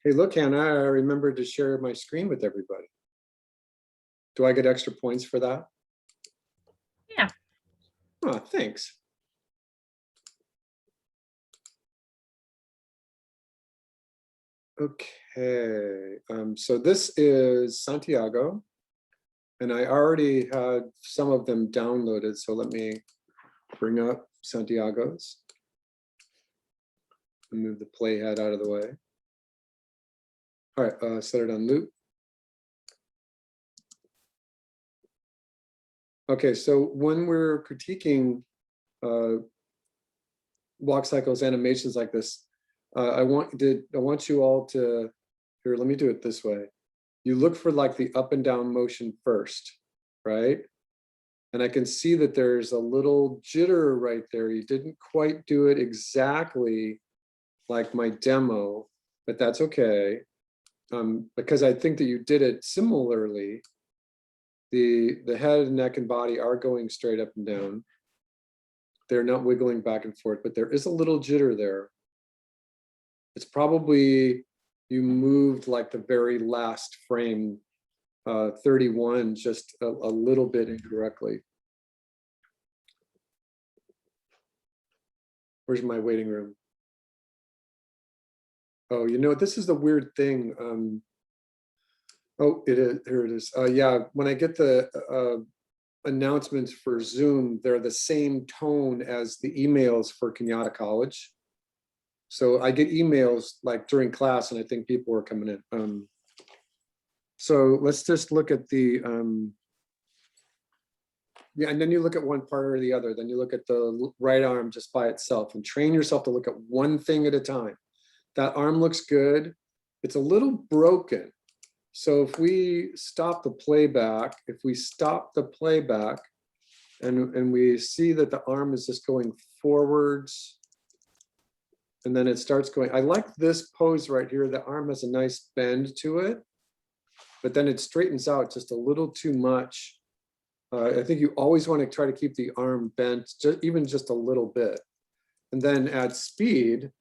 Hey, look, Hannah, I remembered to share my screen with everybody. Do I get extra points for that? Yeah. Oh, thanks. Okay, so this is Santiago, and I already had some of them downloaded, so let me bring up Santiago's and move the playhead out of the way. All right, set it on loop. Okay, so when we're critiquing block cycles animations like this, I want you all to, here, let me do it this way. You look for like the up and down motion first, right? And I can see that there's a little jitter right there. You didn't quite do it exactly like my demo, but that's okay. Because I think that you did it similarly. The head, neck, and body are going straight up and down. They're not wiggling back and forth, but there is a little jitter there. It's probably you moved like the very last frame, 31, just a little bit incorrectly. Where's my waiting room? Oh, you know, this is the weird thing. Oh, it is, here it is. Yeah, when I get the announcements for Zoom, they're the same tone as the emails for Kenyatta College. So I get emails like during class, and I think people are coming in. So let's just look at the, yeah, and then you look at one part or the other, then you look at the right arm just by itself and train yourself to look at one thing at a time. That arm looks good. It's a little broken. So if we stop the playback, and we see that the arm is just going forwards, and then it starts going, I like this pose right here. The arm has a nice bend to it, but then it straightens out just a little too much. I think you always want to try to keep the arm bent, even just a little bit. And then at speed,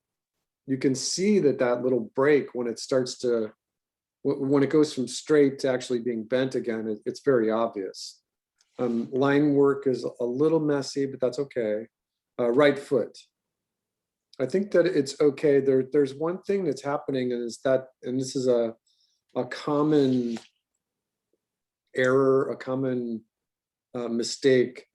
you can see that little break when it starts to, when it goes from straight to actually being bent again, it's very obvious. Line work is a little messy, but that's okay. Right foot. I think that it's okay. There's one thing that's happening, and is that, and this is a common error, a common mistake,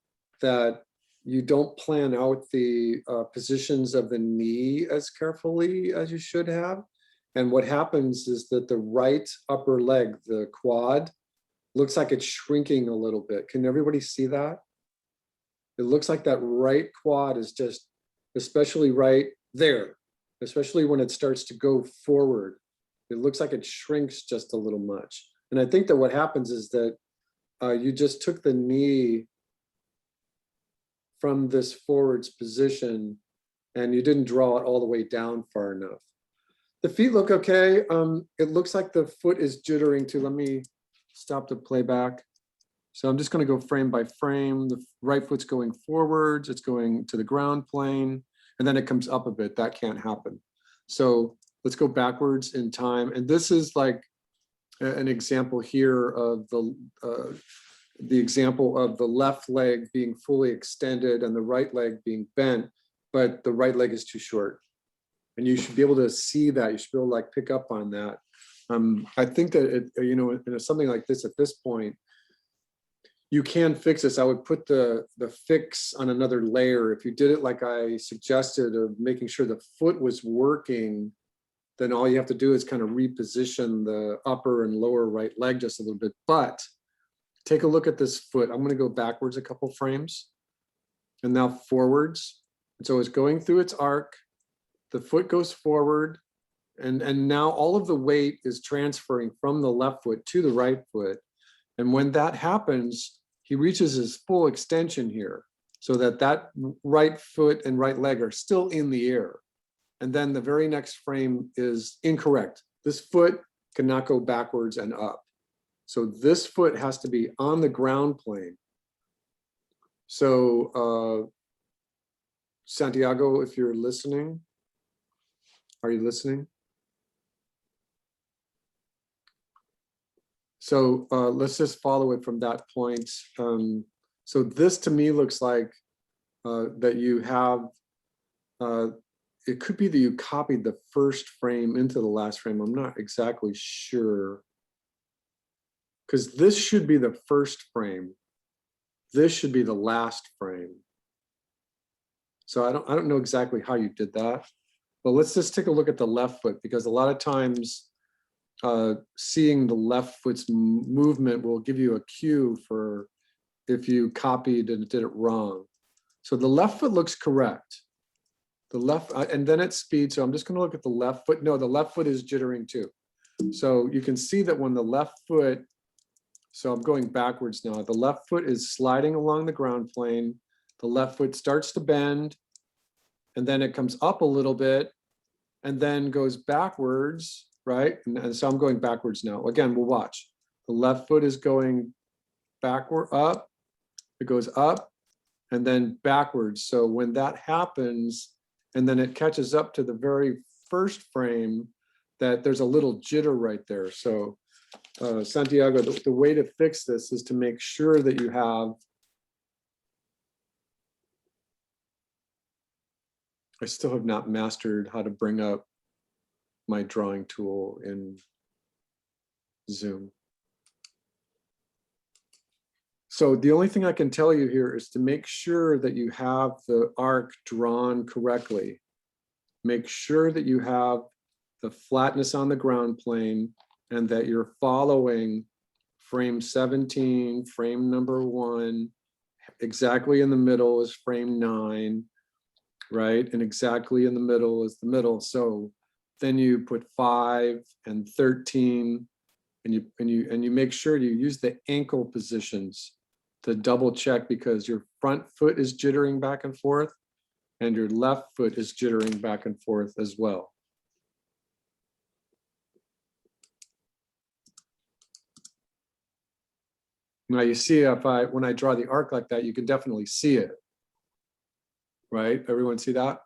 that you don't plan out the positions of the knee as carefully as you should have. And what happens is that the right upper leg, the quad, looks like it's shrinking a little bit. Can everybody see that? It looks like that right quad is just, especially right there, especially when it starts to go forward, it looks like it shrinks just a little much. And I think that what happens is that you just took the knee from this forwards position and you didn't draw it all the way down far enough. The feet look okay. It looks like the foot is jittering too. Let me stop the playback. So I'm just going to go frame by frame. The right foot's going forwards. It's going to the ground plane, and then it comes up a bit. That can't happen. So let's go backwards in time. And this is like an example here of the example of the left leg being fully extended and the right leg being bent, but the right leg is too short. And you should be able to see that. You should be able to like pick up on that. I think that it, you know, in something like this at this point, you can fix this. I would put the fix on another layer. If you did it like I suggested, of making sure the foot was working, then all you have to do is kind of reposition the upper and lower right leg just a little bit. But take a look at this foot. I'm going to go backwards a couple frames and now forwards. And so it's going through its arc. The foot goes forward, and now all of the weight is transferring from the left foot to the right foot. And when that happens, he reaches his full extension here, so that right foot and right leg are still in the air. And then the very next frame is incorrect. This foot cannot go backwards and up. So this foot has to be on the ground plane. So Santiago, if you're listening, are you listening? So let's just follow it from that point. So this to me looks like that you have, it could be that you copied the first frame into the last frame. I'm not exactly sure. Because this should be the first frame. This should be the last frame. So I don't know exactly how you did that. But let's just take a look at the left foot, because a lot of times seeing the left foot's movement will give you a cue for if you copied and did it wrong. So the left foot looks correct. The left, and then it's speed. So I'm just going to look at the left foot. No, the left foot is jittering too. So you can see that when the left foot, so I'm going backwards now. The left foot is sliding along the ground plane. The left foot starts to bend, and then it comes up a little bit, and then goes backwards, right? And so I'm going backwards now. Again, we'll watch. The left foot is going backward, up. It goes up, and then backwards. So when that happens, and then it catches up to the very first frame, that there's a little jitter right there. So Santiago, the way to fix this is to make sure that you have, I still have not mastered how to bring up my drawing tool in Zoom. So the only thing I can tell you here is to make sure that you have the arc drawn correctly. Make sure that you have the flatness on the ground plane and that you're following frame 17, frame number 1, exactly in the middle is frame 9, right? And exactly in the middle is the middle. So then you put 5 and 13, and you make sure you use the ankle positions to double check, because your front foot is jittering back and forth and your left foot is jittering back and forth as well. Now you see, when I draw the arc like that, you can definitely see it, right? Everyone see that?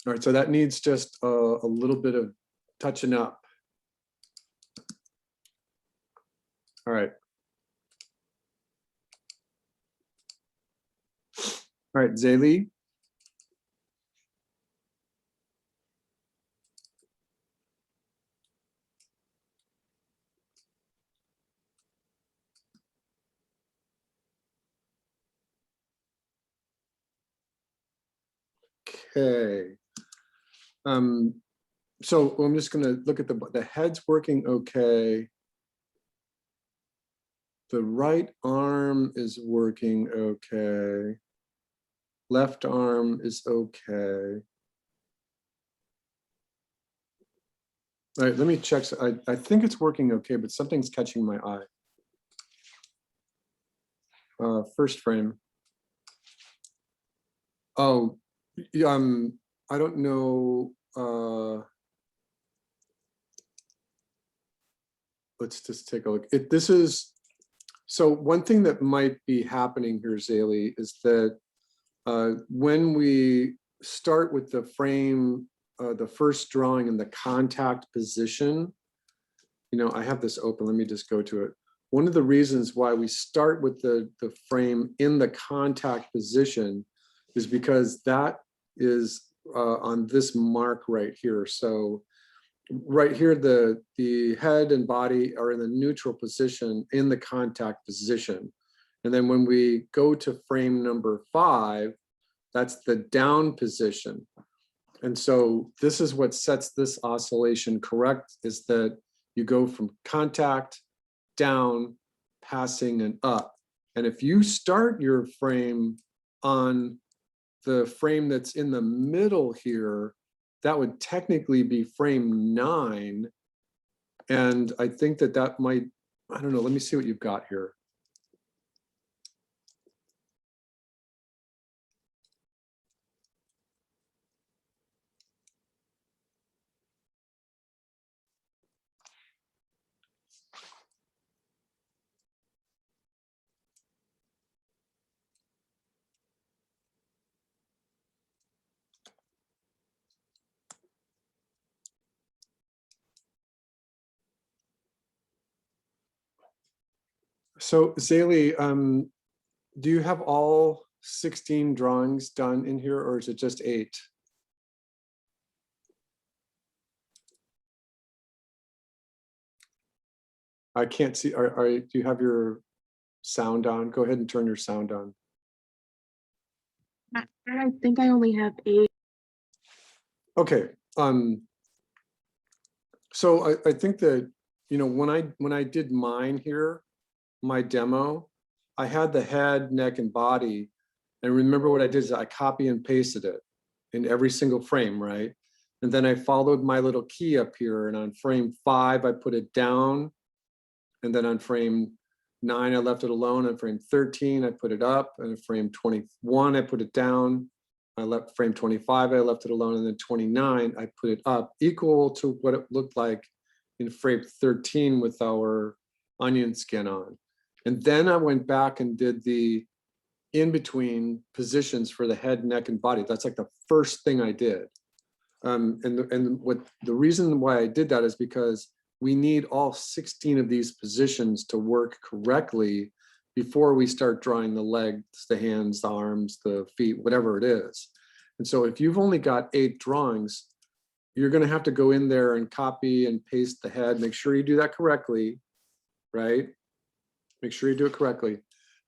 All right, so that needs just a little bit of touching up. All right. All right, Zaylee. Okay. So I'm just going to look at the head's working okay. The right arm is working okay. Left arm is okay. All right, let me check. I think it's working okay, but something's catching my eye. First frame. Oh, I don't know. Let's just take a look. This is, so one thing that might be happening here, Zaylee, is that when we start with the frame, the first drawing in the contact position, you know, I have this open, let me just go to it. One of the reasons why we start with the frame in the contact position is because that is on this mark right here. So right here, the head and body are in the neutral position in the contact position. And then when we go to frame number 5, that's the down position. And so this is what sets this oscillation correct, is that you go from contact, down, passing, and up. And if you start your frame on the frame that's in the middle here, that would technically be frame 9. And I think that that might, I don't know, let me see what you've got here. So Zaylee, do you have all 16 drawings done in here, or is it just 8? I can't see. Do you have your sound on? Go ahead and turn your sound on. I think I only have 8. Okay. So I think that, you know, when I did mine here, my demo, I had the head, neck, and body. And remember what I did is I copy and pasted it in every single frame, right? And then I followed my little key up here, and on frame 5, I put it down. And then on frame 9, I left it alone. On frame 13, I put it up. And on frame 21, I put it down. I left frame 25, I left it alone. And then 29, I put it up, equal to what it looked like in frame 13 with our onion skin on. And then I went back and did the in-between positions for the head, neck, and body. That's like the first thing I did. And what the reason why I did that is because we need all 16 of these positions to work correctly before we start drawing the legs, the hands, the arms, the feet, whatever it is. And so if you've only got 8 drawings, you're going to have to go in there and copy and paste the head. Make sure you do that correctly, right? Make sure you do it correctly.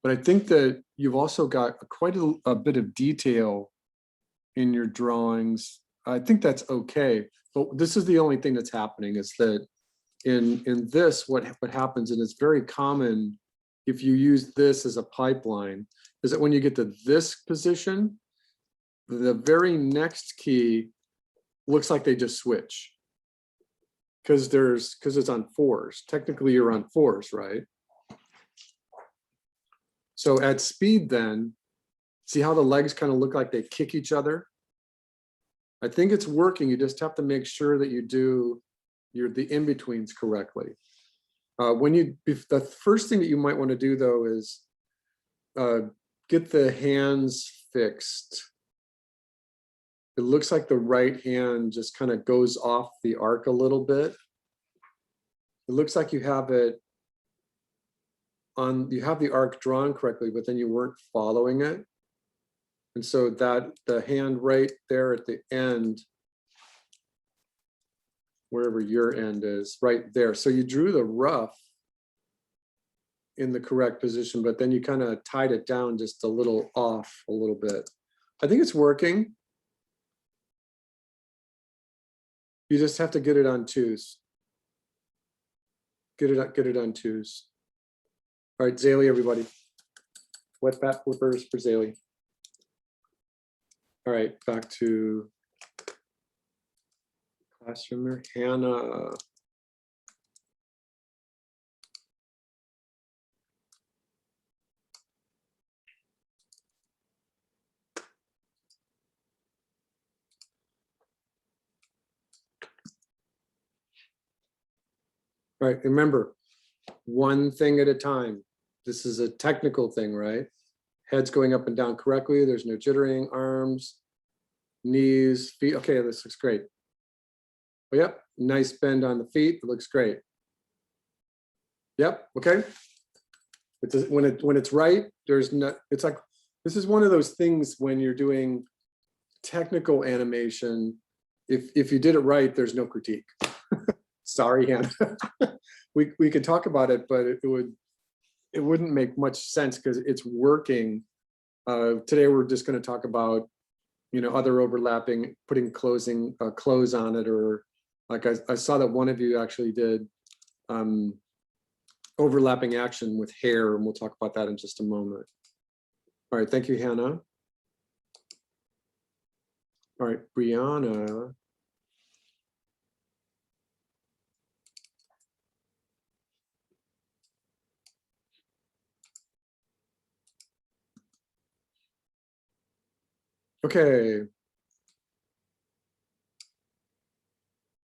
But I think that you've also got quite a bit of detail in your drawings. I think that's okay. But this is the only thing that's happening is that in this, what happens, and it's very common if you use this as a pipeline, is that when you get to this position, the very next key looks like they just switch. Because it's on 4s. Technically you're on 4s, right? So at speed then, see how the legs kind of look like they kick each other? I think it's working. You just have to make sure that you do the in-betweens correctly. The first thing that you might want to do though is get the hands fixed. It looks like the right hand just kind of goes off the arc a little bit. It looks like you have it on, you have the arc drawn correctly, but then you weren't following it. And so that the hand right there at the end, wherever your end is, right there. So you drew the rough in the correct position, but then you kind of tied it down just a little off a little bit. I think it's working. You just have to get it on 2s. Get it on 2s. All right, Zaylee, everybody. Wet fat flippers for Zaylee. All right, back to classroom there. Hannah. All right, remember, one thing at a time. This is a technical thing, right? Head's going up and down correctly. There's no jittering, arms, knees, feet. Okay, this looks great. Oh, yep, nice bend on the feet. It looks great. Yep, okay. When it's right, there's no, it's like, this is one of those things when you're doing technical animation, if you did it right, there's no critique. Sorry, Hannah. we could talk about it, but it wouldn't make much sense because it's working. Today we're just going to talk about, you know, other overlapping, putting clothes on it, or like I saw that one of you actually did overlapping action with hair, and we'll talk about that in just a moment. All right, thank you, Hannah. All right, Brianna. Okay.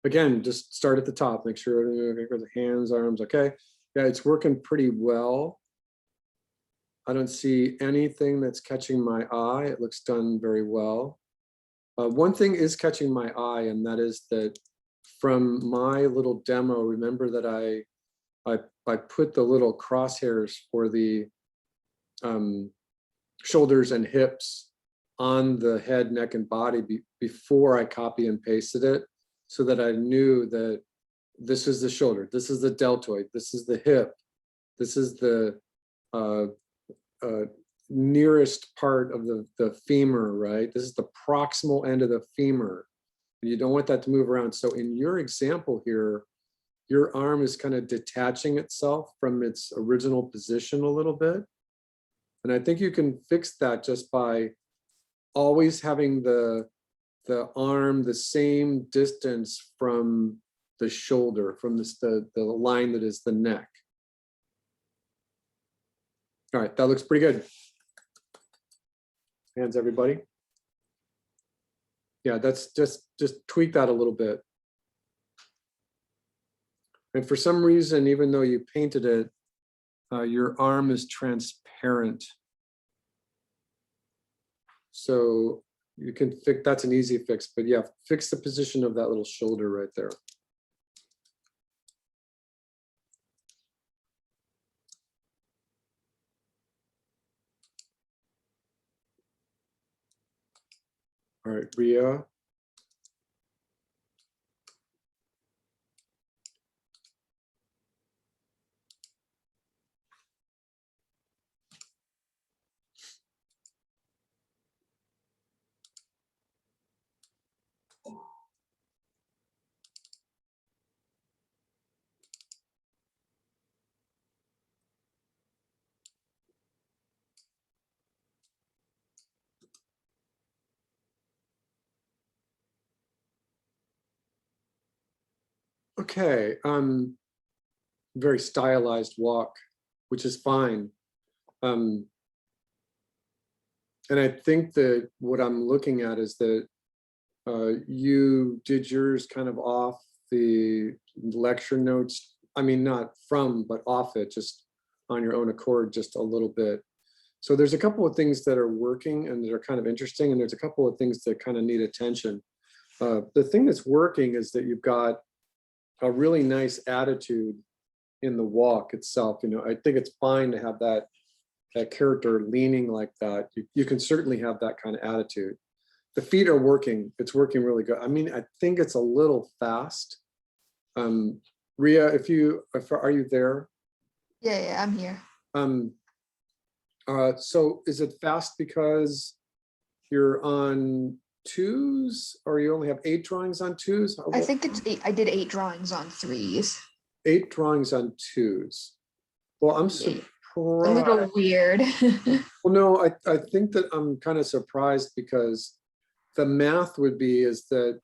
Again, just start at the top, make sure the hands, arms, okay. Yeah, it's working pretty well. I don't see anything that's catching my eye. It looks done very well. One thing is catching my eye, and that is that from my little demo, remember that I I put the little crosshairs for the shoulders and hips on the head, neck, and body before I copy and pasted it, so that I knew that this is the shoulder, this is the deltoid, this is the hip, this is the nearest part of the femur, right? This is the proximal end of the femur. You don't want that to move around. So in your example here, your arm is kind of detaching itself from its original position a little bit. And I think you can fix that just by always having the arm the same distance from the shoulder, from the line that is the neck. All right, that looks pretty good. Hands, everybody. Yeah, that's just tweak that a little bit. And for some reason, even though you painted it, your arm is transparent. So you can fix, that's an easy fix, but yeah, fix the position of that little shoulder right there. All right, Ria. Okay, very stylized walk, which is fine. And I think that what I'm looking at is that you did yours kind of off the lecture notes. I mean, not from, but off it, just on your own accord, just a little bit. So there's a couple of things that are working and that are kind of interesting, and there's a couple of things that kind of need attention. The thing that's working is that you've got a really nice attitude in the walk itself. You know, I think it's fine to have that character leaning like that. You can certainly have that kind of attitude. The feet are working. It's working really good. I mean, I think it's a little fast. Ria, are you there? Yeah, I'm here. So is it fast because you're on twos, or you only have 8 drawings on twos? I think it's 8. I did 8 drawings on 3s. 8 drawings on twos. Well, I'm surprised. A little weird. Well, no, I think that I'm kind of surprised, because the math would be is that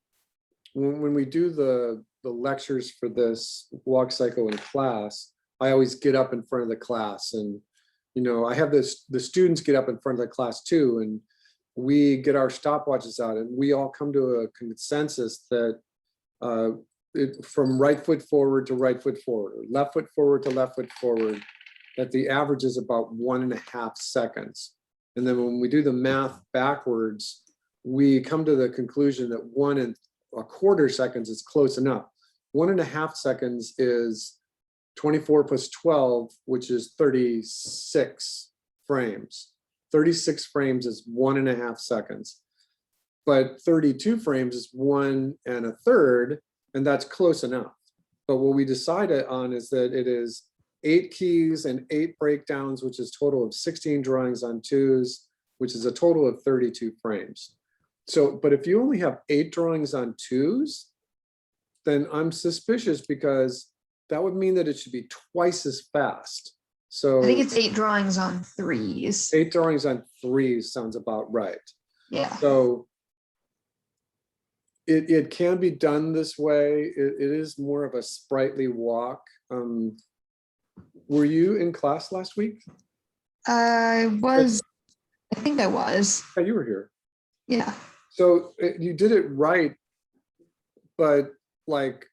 when we do the lectures for this walk cycle in class, I always get up in front of the class, and you know, I have the students get up in front of the class too, and we get our stopwatches out, and we all come to a consensus that from right foot forward to right foot forward, or left foot forward to left foot forward, that the average is about 1.5 seconds. And then when we do the math backwards, we come to the conclusion that 1.25 seconds is close enough. 1.5 seconds is 24 plus 12, which is 36 frames. 36 frames is 1.5 seconds. But 32 frames is 1 1/3, and that's close enough. But what we decided on is that it is 8 keys and 8 breakdowns, which is a total of 16 drawings on twos, which is a total of 32 frames. So, but if you only have 8 drawings on twos, then I'm suspicious, because that would mean that it should be twice as fast. So I think it's 8 drawings on 3s. 8 drawings on 3s sounds about right. Yeah. So it can be done this way. It is more of a sprightly walk. Were you in class last week? I think I was. Yeah, you were here. Yeah. So you did it right, but like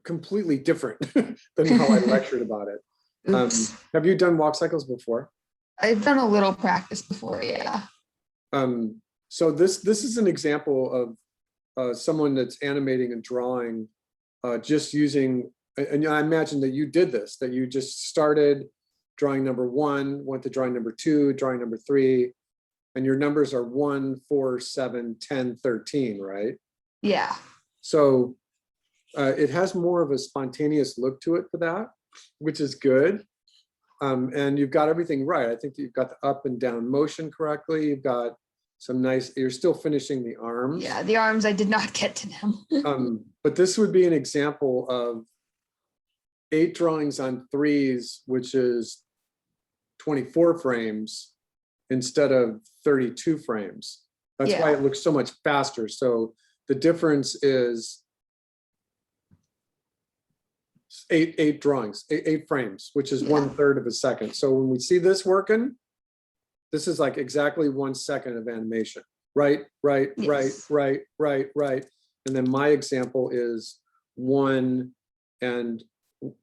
completely different than how I lectured about it. Oops. Have you done walk cycles before? I've done a little practice before, yeah. So this is an example of someone that's animating and drawing just using and I imagine that you did this, that you just started drawing number 1, went to drawing number 2, drawing number 3, and your numbers are 1, 4, 7, 10, 13, right? Yeah. So it has more of a spontaneous look to it for that, which is good. And you've got everything right. I think that you've got the up and down motion correctly. You've got some nice, you're still finishing the arms. Yeah, the arms, I did not get to them. But this would be an example of 8 drawings on 3s, which is 24 frames instead of 32 frames. That's why Yeah. it looks so much faster. So the difference is eight drawings, eight frames, which is Yeah. 1/3 of a second. So when we see this working, this is like exactly 1 second of animation. Right. Yes. And then my example is 1 and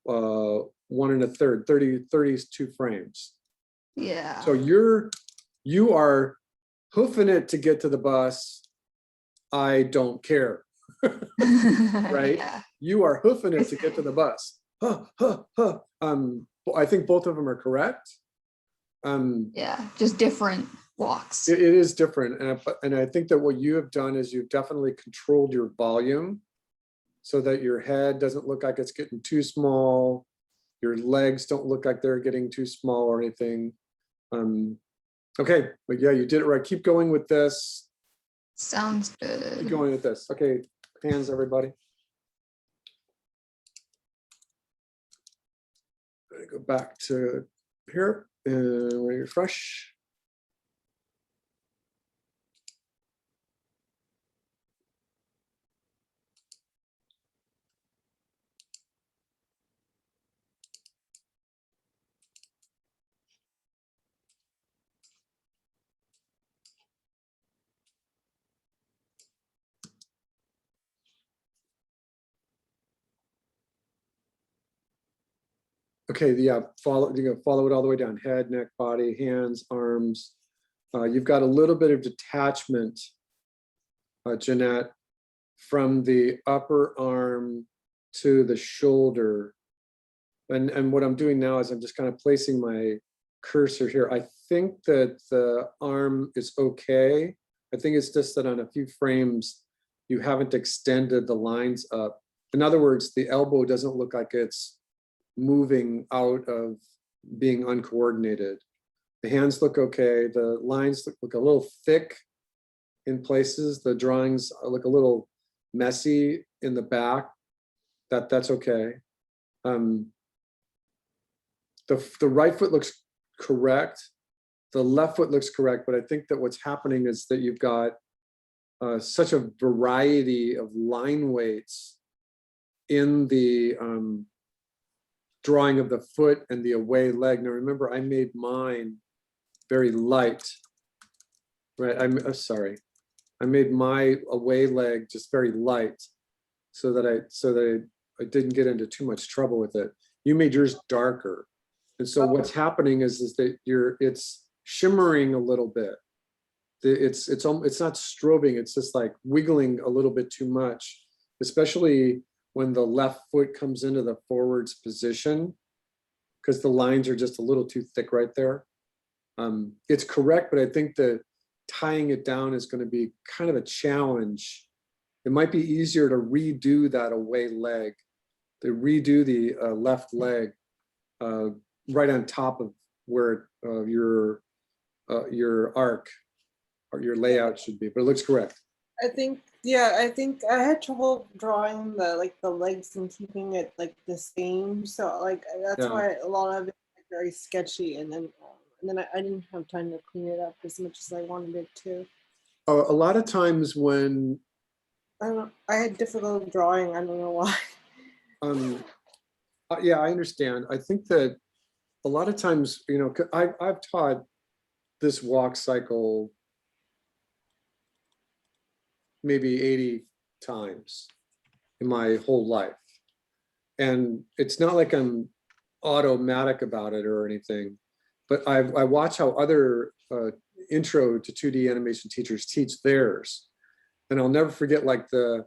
1 1/3, 32 frames. Yeah. So you are hoofing it to get to the bus. I don't care. Right? Yeah. You are hoofing it to get to the bus. I think both of them are correct. Yeah. Just different walks. It is different, and I think that what you have done is you've definitely controlled your volume so that your head doesn't look like it's getting too small. Your legs don't look like they're getting too small or anything. Okay, but yeah, you did it right. Keep going with this. Sounds Keep good. going with this. Okay, hands, everybody. Gonna go back to here and refresh. Okay, yeah, follow it all the way down. Head, neck, body, hands, arms. You've got a little bit of detachment, Jeanette, from the upper arm to the shoulder. And what I'm doing now is I'm just kind of placing my cursor here. I think that the arm is okay. I think it's just that on a few frames, you haven't extended the lines up. In other words, the elbow doesn't look like it's moving out of being uncoordinated. The hands look okay. The lines look a little thick in places. The drawings look a little messy in the back. That's okay. The right foot looks correct. The left foot looks correct, but I think that what's happening is that you've got such a variety of line weights in the drawing of the foot and the away leg. Now remember, I made mine very light, right? I'm sorry. I made my away leg just very light so that I didn't get into too much trouble with it. You made yours darker. And so what's happening is that it's shimmering a little bit. It's not strobing, it's just like wiggling a little bit too much, especially when the left foot comes into the forwards position, because the lines are just a little too thick right there. It's correct, but I think that tying it down is going to be kind of a challenge. It might be easier to redo that away leg, to redo the left leg right on top of where your arc or your layout should be, but it looks correct. I think, yeah, I think I had trouble drawing the legs and keeping it like the same. So like that's Yeah. why a lot of it is very sketchy, and then I didn't have time to clean it up as much as I wanted it to. A lot of times when I had difficult drawing. I don't know why. yeah, I understand. I think that a lot of times, you know, I've taught this walk cycle maybe 80 times in my whole life. And it's not like I'm automatic about it or anything, but I watch how other intro to 2D animation teachers teach theirs. And I'll never forget like the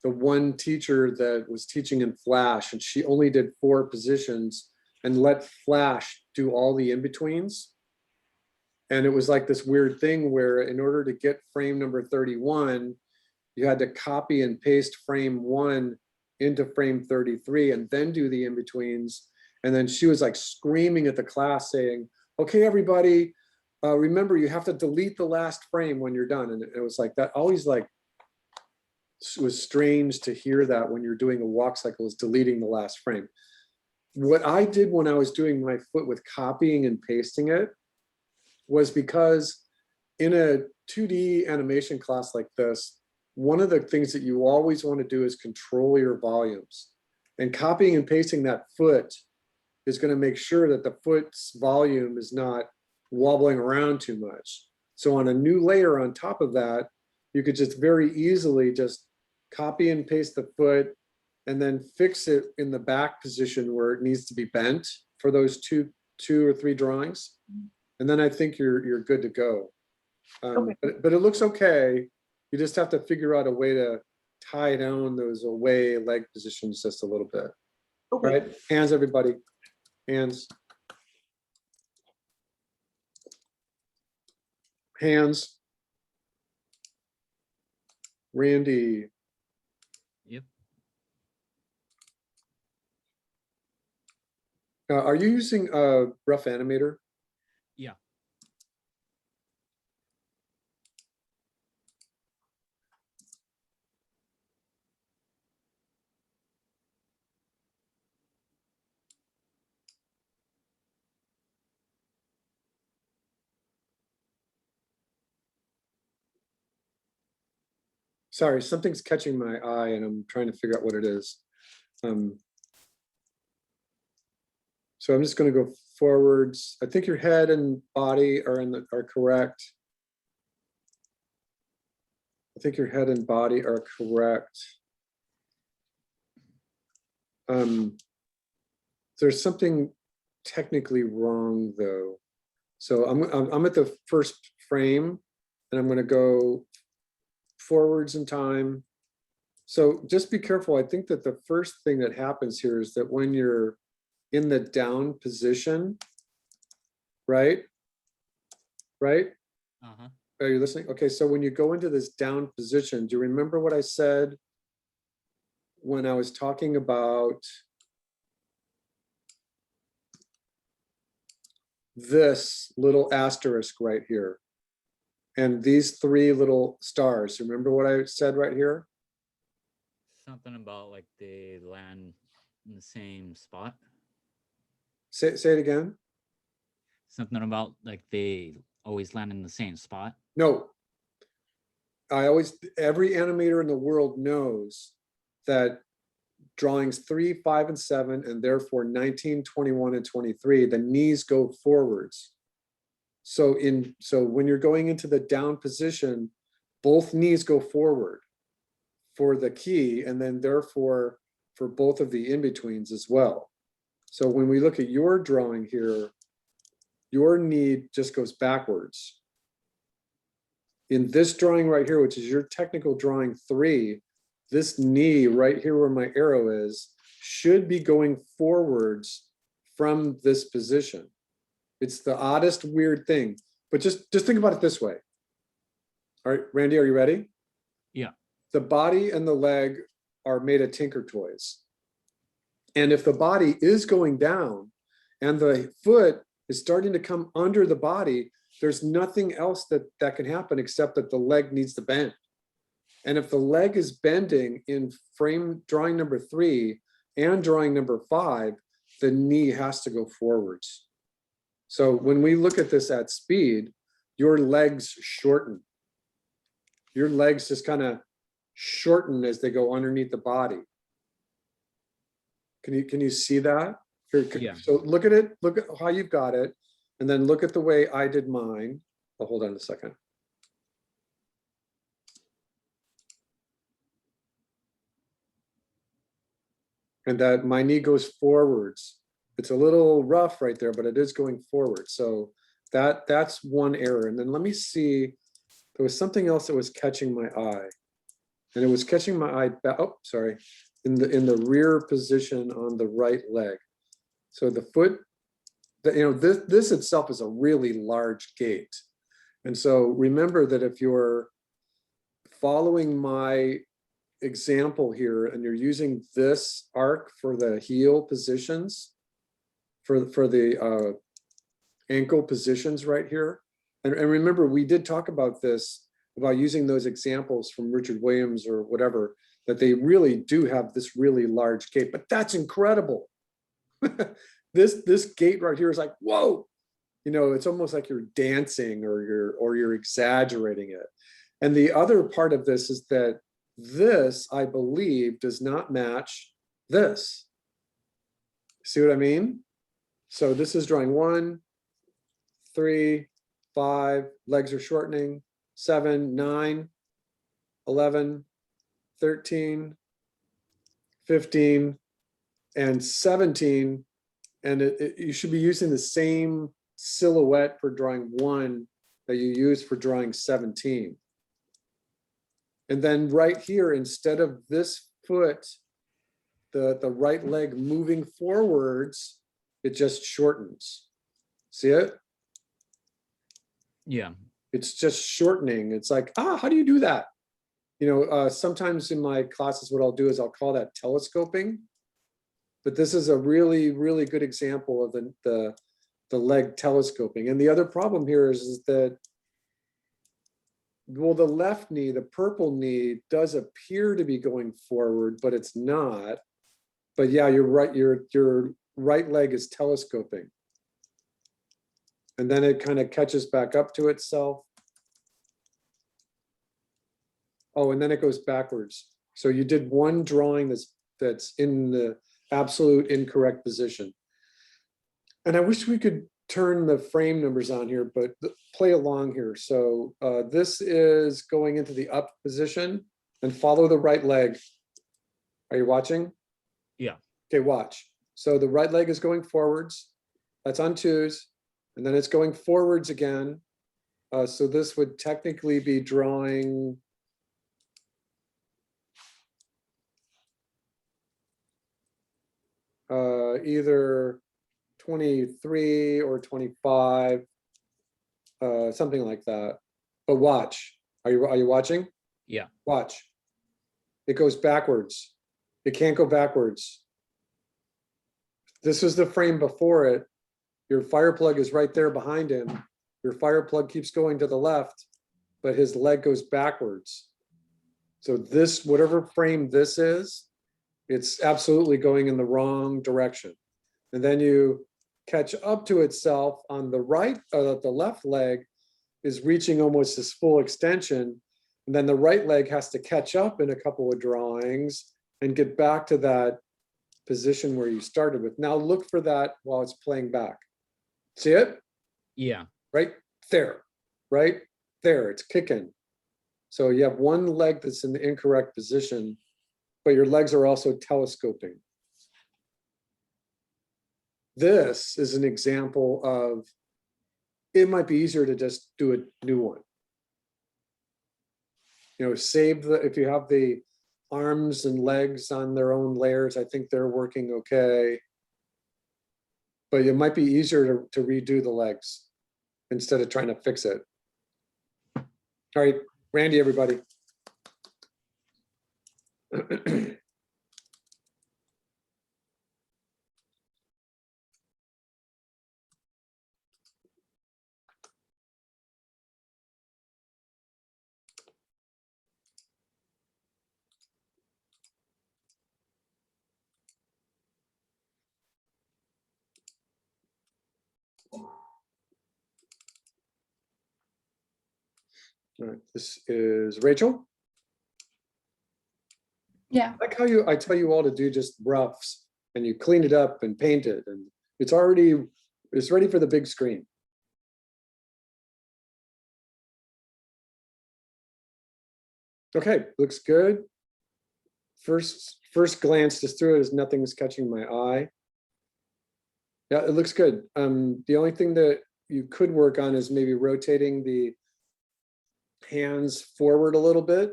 the one teacher that was teaching in Flash, and she only did 4 positions and let Flash do all the in-betweens. And it was like this weird thing where in order to get frame number 31, you had to copy and paste frame 1 into frame 33 and then do the in-betweens. And then she was like screaming at the class saying, okay, everybody, remember you have to delete the last frame when you're done. And it was like that always like, it was strange to hear that when you're doing a walk cycle is deleting the last frame. What I did when I was doing my foot with copying and pasting it was because in a 2D animation class like this, one of the things that you always want to do is control your volumes. And copying and pasting that foot is going to make sure that the foot's volume is not wobbling around too much. So on a new layer on top of that, you could just very easily just copy and paste the foot and then fix it in the back position where it needs to be bent for those two or three drawings. And then I think you're good to go. Okay. But it looks okay. You just have to figure out a way to tie down those away leg positions just a little bit. Okay. Right? Hands, everybody. Hands. Hands. Randy. Yep. Are you using a rough animator? Yeah. Sorry, something's catching my eye and I'm trying to figure out what it is. So I'm just going to go forwards. I think your head and body are correct. I think your head and body are correct. There's something technically wrong though. So I'm at the first frame and I'm going to go forwards in time. So just be careful. I think that the first thing that happens here is that when you're in the down position, right? Right? Uh-huh. Are you listening? Okay, so when you go into this down position, do you remember what I said when I was talking about this little asterisk right here? And these 3 little stars, remember what I said right here? Something about like they land in the same spot. Say it again. Something about like they always land in the same spot. No. Every animator in the world knows that drawings 3, 5, and 7, and therefore 19, 21, and 23, the knees go forwards. So when you're going into the down position, both knees go forward for the key, and then therefore for both of the in-betweens as well. So when we look at your drawing here, your knee just goes backwards. In this drawing right here, which is your technical drawing 3, this knee right here where my arrow is, should be going forwards from this position. It's the oddest weird thing, but just think about it this way. All right, Randy, are you ready? Yeah. The body and the leg are made of Tinker Toys. And if the body is going down and the foot is starting to come under the body, there's nothing else that can happen except that the leg needs to bend. And if the leg is bending in frame drawing number 3 and drawing number 5, the knee has to go forwards. So when we look at this at speed, your legs shorten. Your legs just kind of shorten as they go underneath the body. Can you see that? Here, Yeah. So look at it, look at how you've got it, and then look at the way I did mine. Oh, hold on a second. And that my knee goes forwards. It's a little rough right there, but it is going forward. So that's one error. And then let me see, there was something else that was catching my eye. And it was catching my eye, oh, sorry, in the rear position on the right leg. So the foot, this itself is a really large gait. And so remember that if you're following my example here and you're using this arc for the heel positions, for the ankle positions right here. And remember, we did talk about this, about using those examples from Richard Williams or whatever, that they really do have this really large gait, but that's incredible. This gait right here is like, whoa, it's almost like you're dancing or you're exaggerating it. And the other part of this is that this, I believe, does not match this. See what I mean? So this is drawing 1, 3, 5, legs are shortening, 7, 9, 11, 13, 15, and 17. And you should be using the same silhouette for drawing 1 that you use for drawing 17. And then right here, instead of this foot, the right leg moving forwards, it just shortens. See it? Yeah. It's just shortening. It's like, how do you do that? Sometimes in my classes, what I'll do is I'll call that telescoping. But this is a really, really good example of the leg telescoping. And the other problem here is that, well, the left knee, the purple knee, does appear to be going forward, but it's not. But yeah, you're right. Your right leg is telescoping. And then it kind of catches back up to itself. Oh, and then it goes backwards. So you did one drawing that's in the absolute incorrect position. And I wish we could turn the frame numbers on here, but play along here. So this is going into the up position and follow the right leg. Are you watching? Yeah. Okay, watch. So the right leg is going forwards. That's on 2s. And then it's going forwards again. So this would technically be drawing either 23 or 25, something like that. But watch. Are you watching? Yeah. Watch. It goes backwards. It can't go backwards. This is the frame before it. Your fire plug is right there behind him. Your fire plug keeps going to the left, but his leg goes backwards. So this, whatever frame this is, it's absolutely going in the wrong direction. And then you catch up to itself on the right, the left leg is reaching almost this full extension. And then the right leg has to catch up in a couple of drawings and get back to that position where you started with. Now look for that while it's playing back. See it? Yeah. Right there, right there, it's kicking. So you have one leg that's in the incorrect position, but your legs are also telescoping. This is an example of, it might be easier to just do a new one. Save if you have the arms and legs on their own layers, I think they're working okay. But it might be easier to redo the legs instead of trying to fix it. All right, Randy, everybody. All right, this is Rachel. Yeah. I like how I tell you all to do just roughs and you clean it up and paint it, and it's ready for the big screen. Okay, looks good. First glance just through it is nothing's catching my eye. Yeah, it looks good. The only thing that you could work on is maybe rotating the hands forward a little bit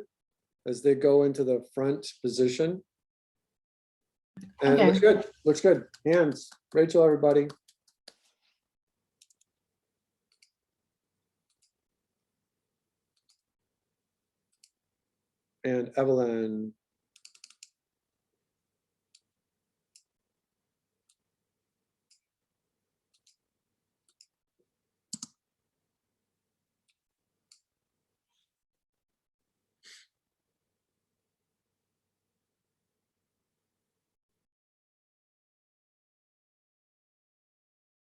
as they go into the front position. And it Okay. looks good, looks good. Hands, Rachel, everybody. And Evelyn.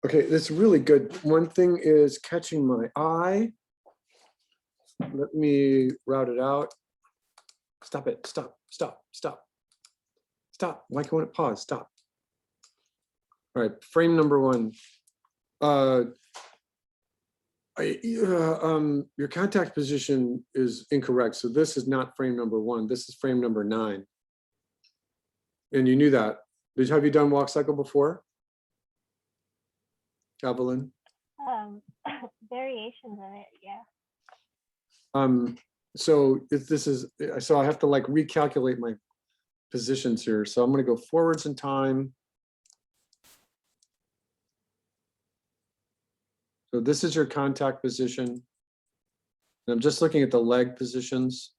Okay, that's really good. One thing is catching my eye. Let me route it out. Stop it, stop, stop, stop. Stop, why can't it pause? Stop. All right, frame number one. Your contact position is incorrect. So this is not frame number one. This is frame number 9. And you knew that. Have you done walk cycle before? Evelyn? Variations of it, yeah. So if this is, so I have to like recalculate my positions here. So I'm going to go forwards in time. So this is your contact position. And I'm just looking at the leg positions.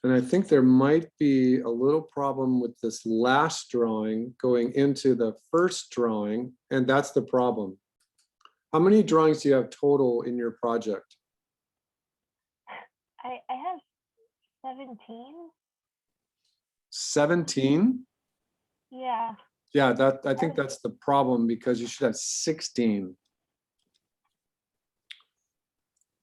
And I think there might be a little problem with this last drawing going into the first drawing, and that's the problem. How many drawings do you have total in your project? I have 17. 17? Yeah. Yeah, that I think that's the problem because you should have 16.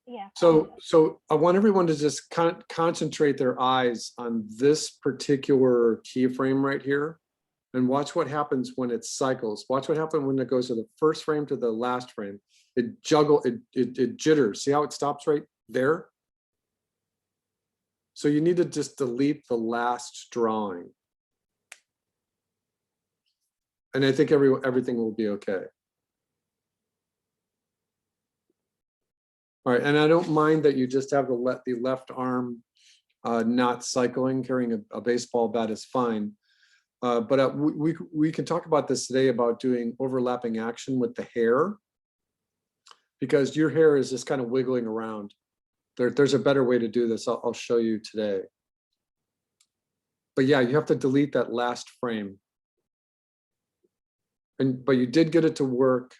Yeah. So I want everyone to just concentrate their eyes on this particular keyframe right here and watch what happens when it cycles. Watch what happens when it goes to the first frame to the last frame. It jitters. See how it stops right there? So you need to just delete the last drawing. And I think everything will be okay. All right, and I don't mind that you just have the left arm not cycling, carrying a baseball bat is fine. But we can talk about this today about doing overlapping action with the hair, because your hair is just kind of wiggling around. There's a better way to do this. I'll show you today. But yeah, you have to delete that last frame. But you did get it to work,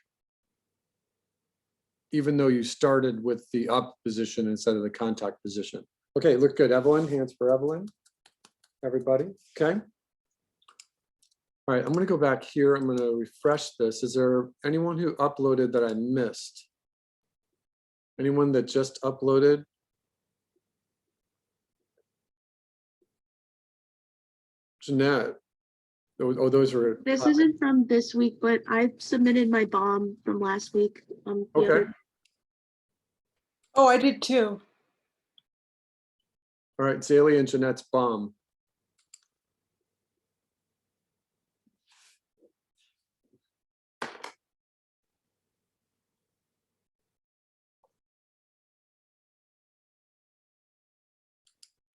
even though you started with the up position instead of the contact position. Okay, look good. Evelyn, hands for Evelyn. Everybody, okay. All right, I'm gonna go back here. I'm gonna refresh this. Is there anyone who uploaded that I missed? Anyone that just uploaded? Jeanette. Oh, those were. This isn't from this week, but I submitted my bomb from last week. The Okay. other- Oh, I did too. All right, Zaley and Jeanette's bomb.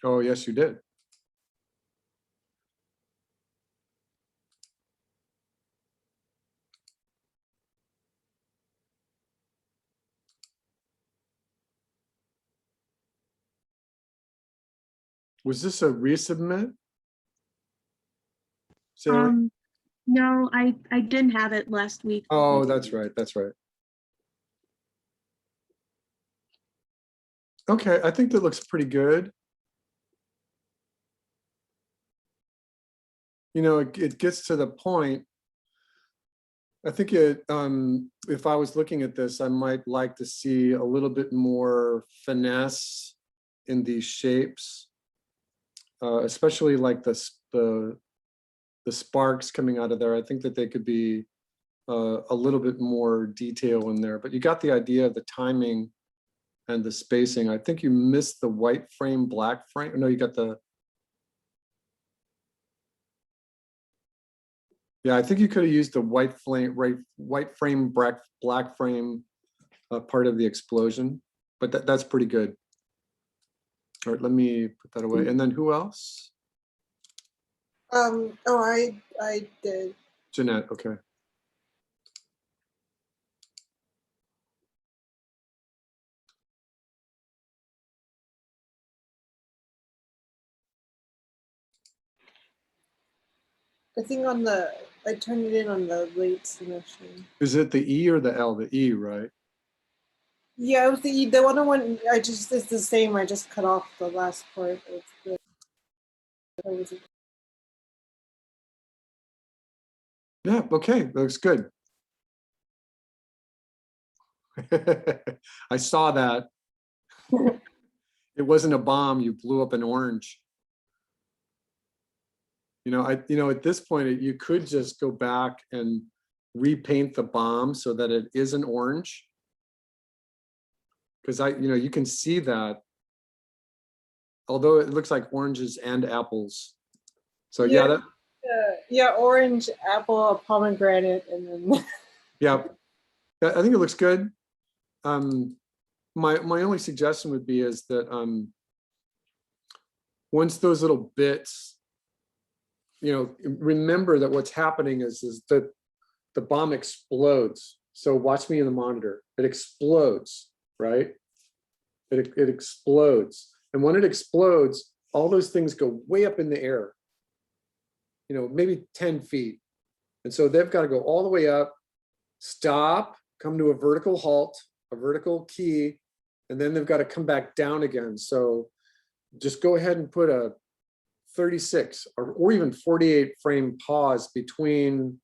Oh, yes, you did. Was this a resubmit? Zaley? No, I didn't have it last week. Oh, that's right. That's right. Okay, I think that looks pretty good. You know, it gets to the point. I think if I was looking at this, I might like to see a little bit more finesse in these shapes, especially like the sparks coming out of there. I think that they could be a little bit more detail in there, but you got the idea of the timing and the spacing. I think you missed the white frame, black frame. No, you got the. Yeah, I think you could have used the white flame, right, white frame, black frame, part of the explosion, but that's pretty good. All right, let me put that away. And then who else? Oh, I did. Jeanette, okay. I think I turned it in on the late submission. Is it the E or the L? The E, right? Yeah, it was the other one. It's the same. I just cut off the last part. Yeah, okay, looks good. I saw that. It wasn't a bomb, you blew up an orange. At this point, you could just go back and repaint the bomb so that it is an orange. Because you can see that, although it looks like oranges and apples. So yeah, yeah, orange, apple, pomegranate, and then yeah, I think it looks good. My only suggestion would be is that once those little bits, remember that what's happening is that the bomb explodes. So watch me in the monitor. It explodes, right? It explodes. And when it explodes, all those things go way up in the air, maybe 10 feet. And so they've got to go all the way up, stop, come to a vertical halt, a vertical key, and then they've got to come back down again. So just go ahead and put a 36 or even 48 frame pause between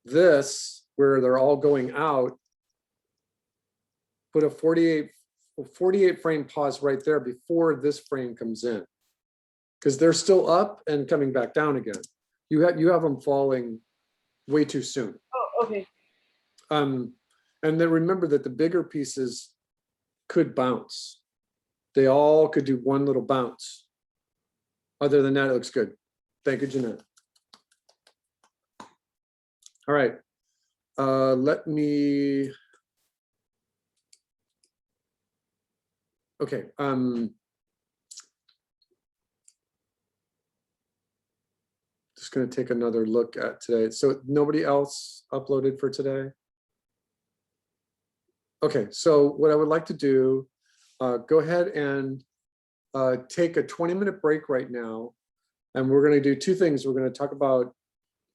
this, where they're all going out, put a 48 frame pause right there before this frame comes in, because they're still up and coming back down again. You have them falling way too soon. oh, okay. And then remember that the bigger pieces could bounce. They all could do one little bounce. Other than that, it looks good. Thank you, Jeanette. All right, let me. Okay. Just going to take another look at today. So nobody else uploaded for today? Okay, so what I would like to do, go ahead and take a 20-minute break right now. And we're going to do two things. We're going to talk about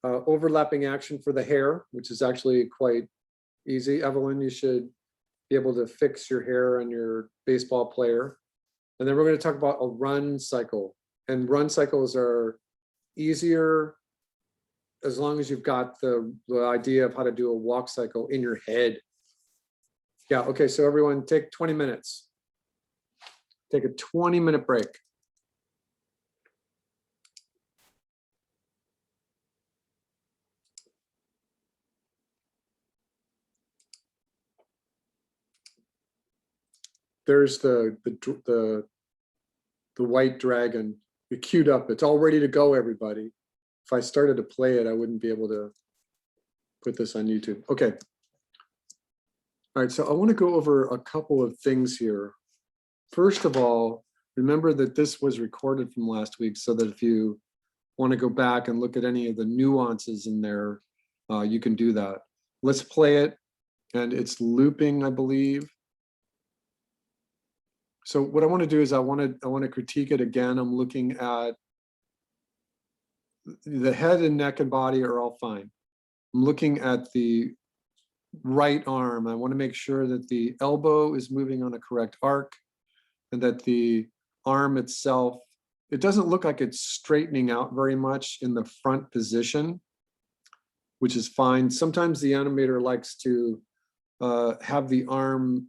overlapping action for the hair, which is actually quite easy. Evelyn, you should be able to fix your hair on your baseball player. And then we're going to talk about a run cycle. And run cycles are easier as long as you've got the idea of how to do a walk cycle in your head. Yeah, okay, so everyone take 20 minutes. Take a 20-minute break. There's the white dragon. It queued up. It's all ready to go, everybody. If I started to play it, I wouldn't be able to put this on YouTube. Okay. All right, so I want to go over a couple of things here. First of all, remember that this was recorded from last week, so that if you want to go back and look at any of the nuances in there, you can do that. Let's play it, and it's looping, I believe. So what I want to do is I want to critique it again. I'm looking at the head and neck and body are all fine. I'm looking at the right arm. I want to make sure that the elbow is moving on a correct arc and that the arm itself, it doesn't look like it's straightening out very much in the front position, which is fine. Sometimes the animator likes to have the arm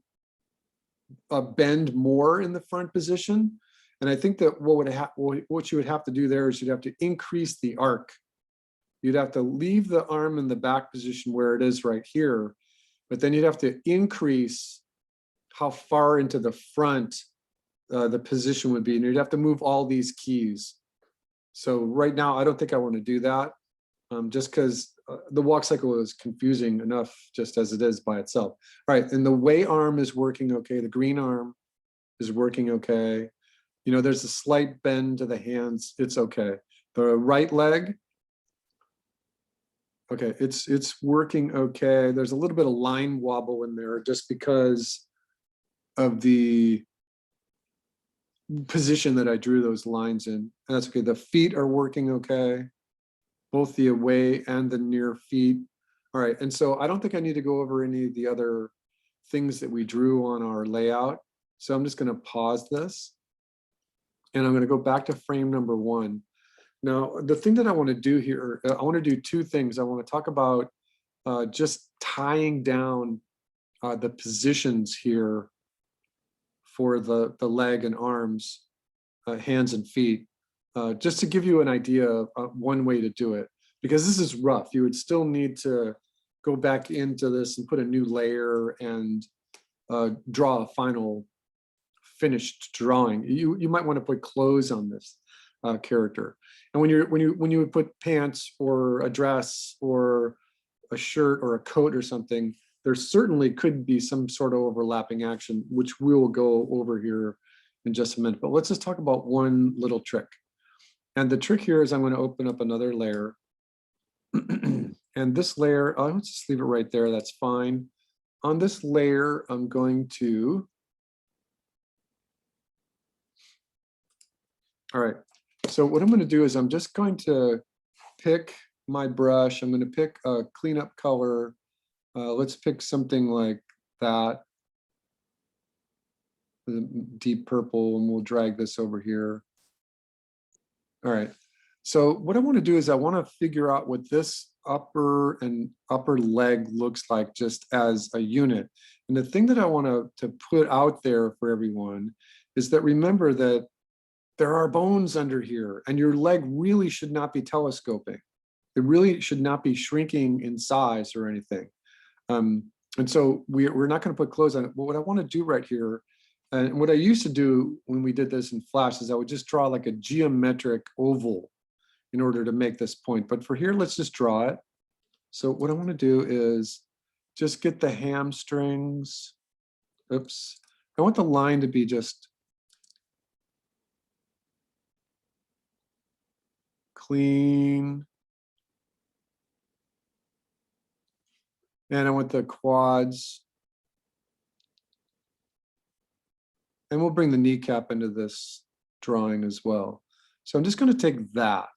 bend more in the front position. And I think that what you would have to do there is you'd have to increase the arc. You'd have to leave the arm in the back position where it is right here, but then you'd have to increase how far into the front the position would be, and you'd have to move all these keys. So right now, I don't think I want to do that. just because the walk cycle is confusing enough just as it is by itself. All right, and the way arm is working okay. The green arm is working okay. You know, there's a slight bend to the hands. It's okay. The right leg, okay, it's working okay. There's a little bit of line wobble in there just because of the position that I drew those lines in. And that's okay. The feet are working okay. Both the away and the near feet. All right, and so I don't think I need to go over any of the other things that we drew on our layout. So I'm just gonna pause this. And I'm gonna go back to frame number 1. Now, the thing that I wanna do here, I wanna do 2 things. I wanna talk about just tying down the positions here for the leg and arms, hands and feet, just to give you an idea of one way to do it, because this is rough. You would still need to go back into this and put a new layer and draw a final finished drawing. You might want to put clothes on this character, and when you would put pants or a dress or a shirt or a coat or something, there certainly could be some sort of overlapping action, which we'll go over here in just a minute. But let's just talk about one little trick. And the trick here is I'm going to open up another layer. And this layer, I'll just leave it right there. That's fine. On this layer, I'm going to, all right. So what I'm going to do is I'm just going to pick my brush. I'm going to pick a cleanup color. Let's pick something like that, the deep purple, and we'll drag this over here. All right. So what I want to do is I want to figure out what this upper leg looks like just as a unit. And the thing that I want to put out there for everyone is that remember that there are bones under here, and your leg really should not be telescoping. It really should not be shrinking in size or anything. And so we're not going to put clothes on it. But what I want to do right here, and what I used to do when we did this in Flash, is I would just draw like a geometric oval in order to make this point. But for here, let's just draw it. So what I want to do is just get the hamstrings. Oops. I want the line to be just clean. And I want the quads. And we'll bring the kneecap into this drawing as well. So I'm just going to take that.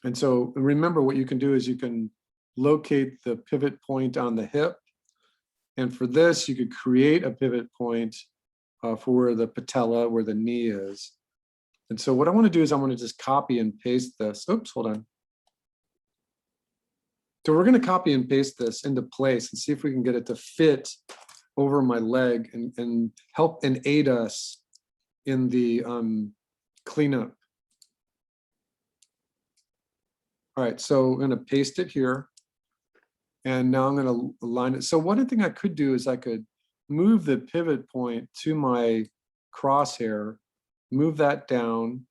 And so remember, what you can do is you can locate the pivot point on the hip. And for this, you could create a pivot point for where the patella, where the knee is. And so what I want to do is I want to just copy and paste this. Oops, hold on. So we're going to copy and paste this into place and see if we can get it to fit over my leg and help and aid us in the cleanup. All right, so I'm going to paste it here. And now I'm going to align it. So one thing I could do is I could move the pivot point to my crosshair, move that down,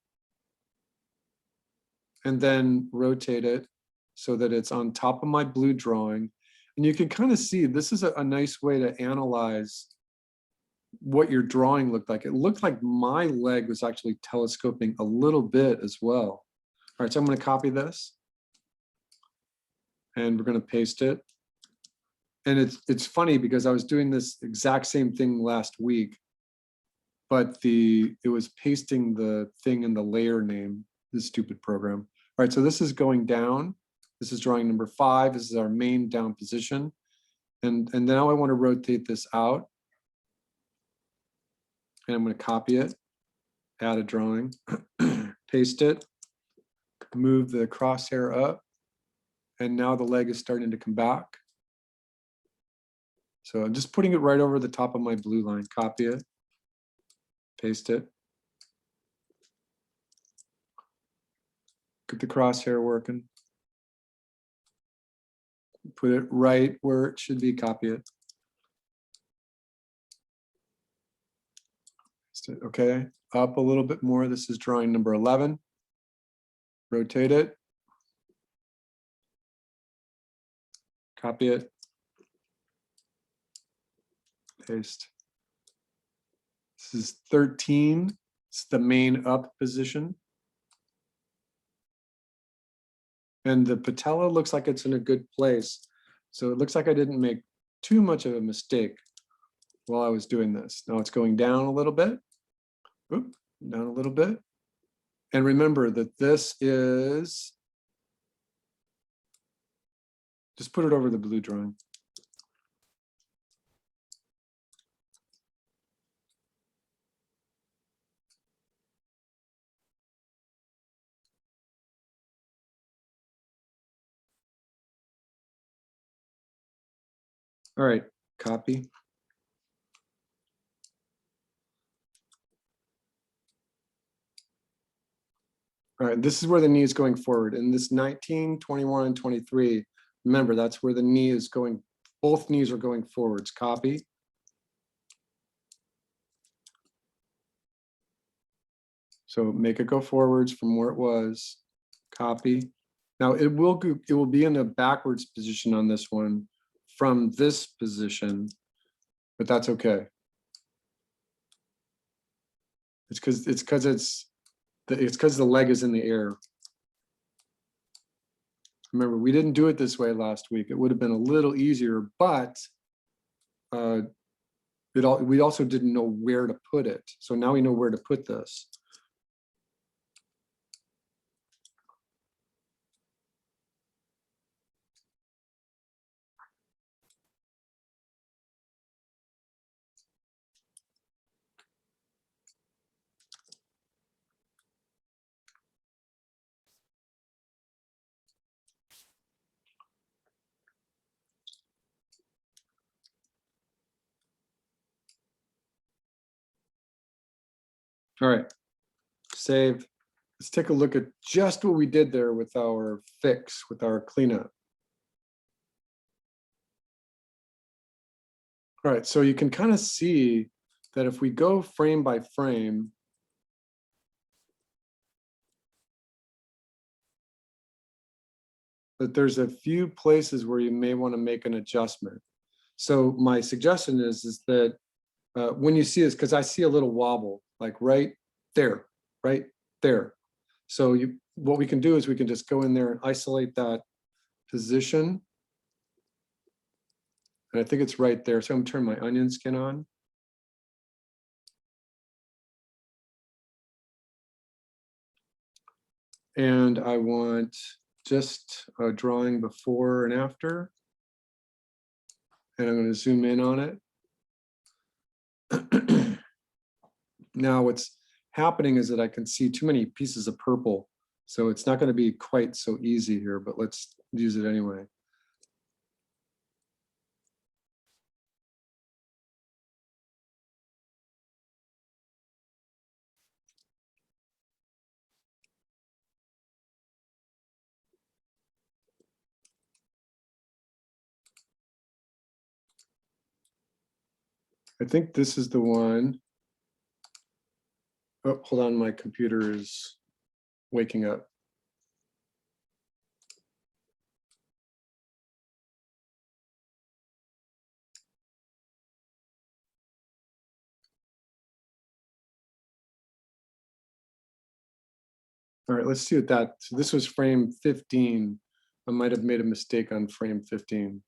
and then rotate it so that it's on top of my blue drawing. And you can kind of see this is a nice way to analyze what your drawing looked like. It looked like my leg was actually telescoping a little bit as well. All right, so I'm going to copy this. And we're going to paste it. And it's funny because I was doing this exact same thing last week, but it was pasting the thing in the layer name, this stupid program. All right, so this is going down. This is drawing number 5. This is our main down position. And now I want to rotate this out. And I'm going to copy it, add a drawing, paste it, move the crosshair up. And now the leg is starting to come back. So I'm just putting it right over the top of my blue line. Copy it, paste it. Get the crosshair working. Put it right where it should be, copy it. Okay, up a little bit more. This is drawing number 11. Rotate it. copy it. Paste. This is 13. It's the main up position. And the patella looks like it's in a good place. So it looks like I didn't make too much of a mistake while I was doing this. Now it's going down a little bit. Oop, down a little bit. And remember that this is, just put it over the blue drawing. All right, copy. All right, this is where the knee is going forward. In this 19, 21, and 23, remember, that's where the knee is going, both knees are going forwards. Copy. So make it go forwards from where it was. Copy. Now it will be in a backwards position on this one from this position, but that's okay. It's because the leg is in the air. Remember, we didn't do it this way last week. It would have been a little easier, but we also didn't know where to put it. So now we know where to put this. All right, save. Let's take a look at just what we did there with our fix, with our cleanup. All right, so you can kind of see that if we go frame by frame, that there's a few places where you may want to make an adjustment. So my suggestion is that when you see this, because I see a little wobble, like right there, right there. So what we can do is we can just go in there and isolate that position. And I think it's right there. So I'm gonna turn my onion skin on. And I want just a drawing before and after. And I'm going to zoom in on it. Now what's happening is that I can see too many pieces of purple. So it's not going to be quite so easy here, but let's use it anyway. I think this is the one. Oh, hold on, my computer is waking up. All right, let's see what that, so this was frame 15. I might have made a mistake on frame 15.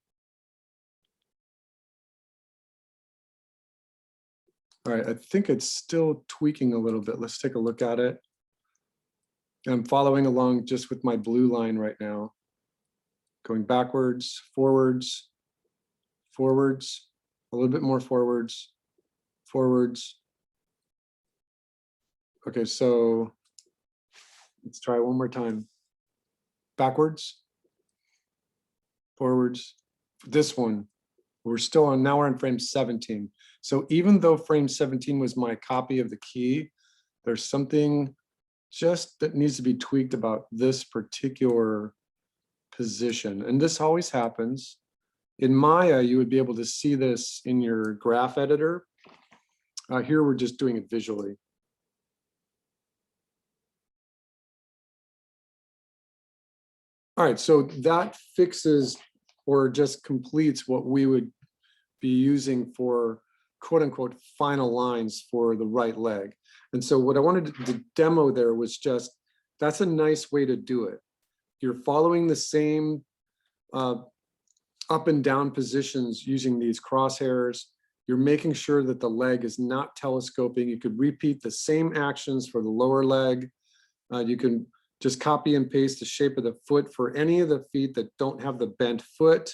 All right, I think it's still tweaking a little bit. Let's take a look at it. I'm following along just with my blue line right now. Going backwards, forwards, forwards, a little bit more forwards, forwards. Okay, so let's try one more time. Backwards, forwards. This one, we're still on, now we're on frame 17. So even though frame 17 was my copy of the key, there's something just that needs to be tweaked about this particular position. And this always happens. In Maya, you would be able to see this in your graph editor. Here, we're just doing it visually. All right, so that fixes or just completes what we would be using for quote unquote final lines for the right leg. And so what I wanted to demo there was just, that's a nice way to do it. You're following the same up and down positions using these crosshairs. You're making sure that the leg is not telescoping. You could repeat the same actions for the lower leg. You can just copy and paste the shape of the foot for any of the feet that don't have the bent foot.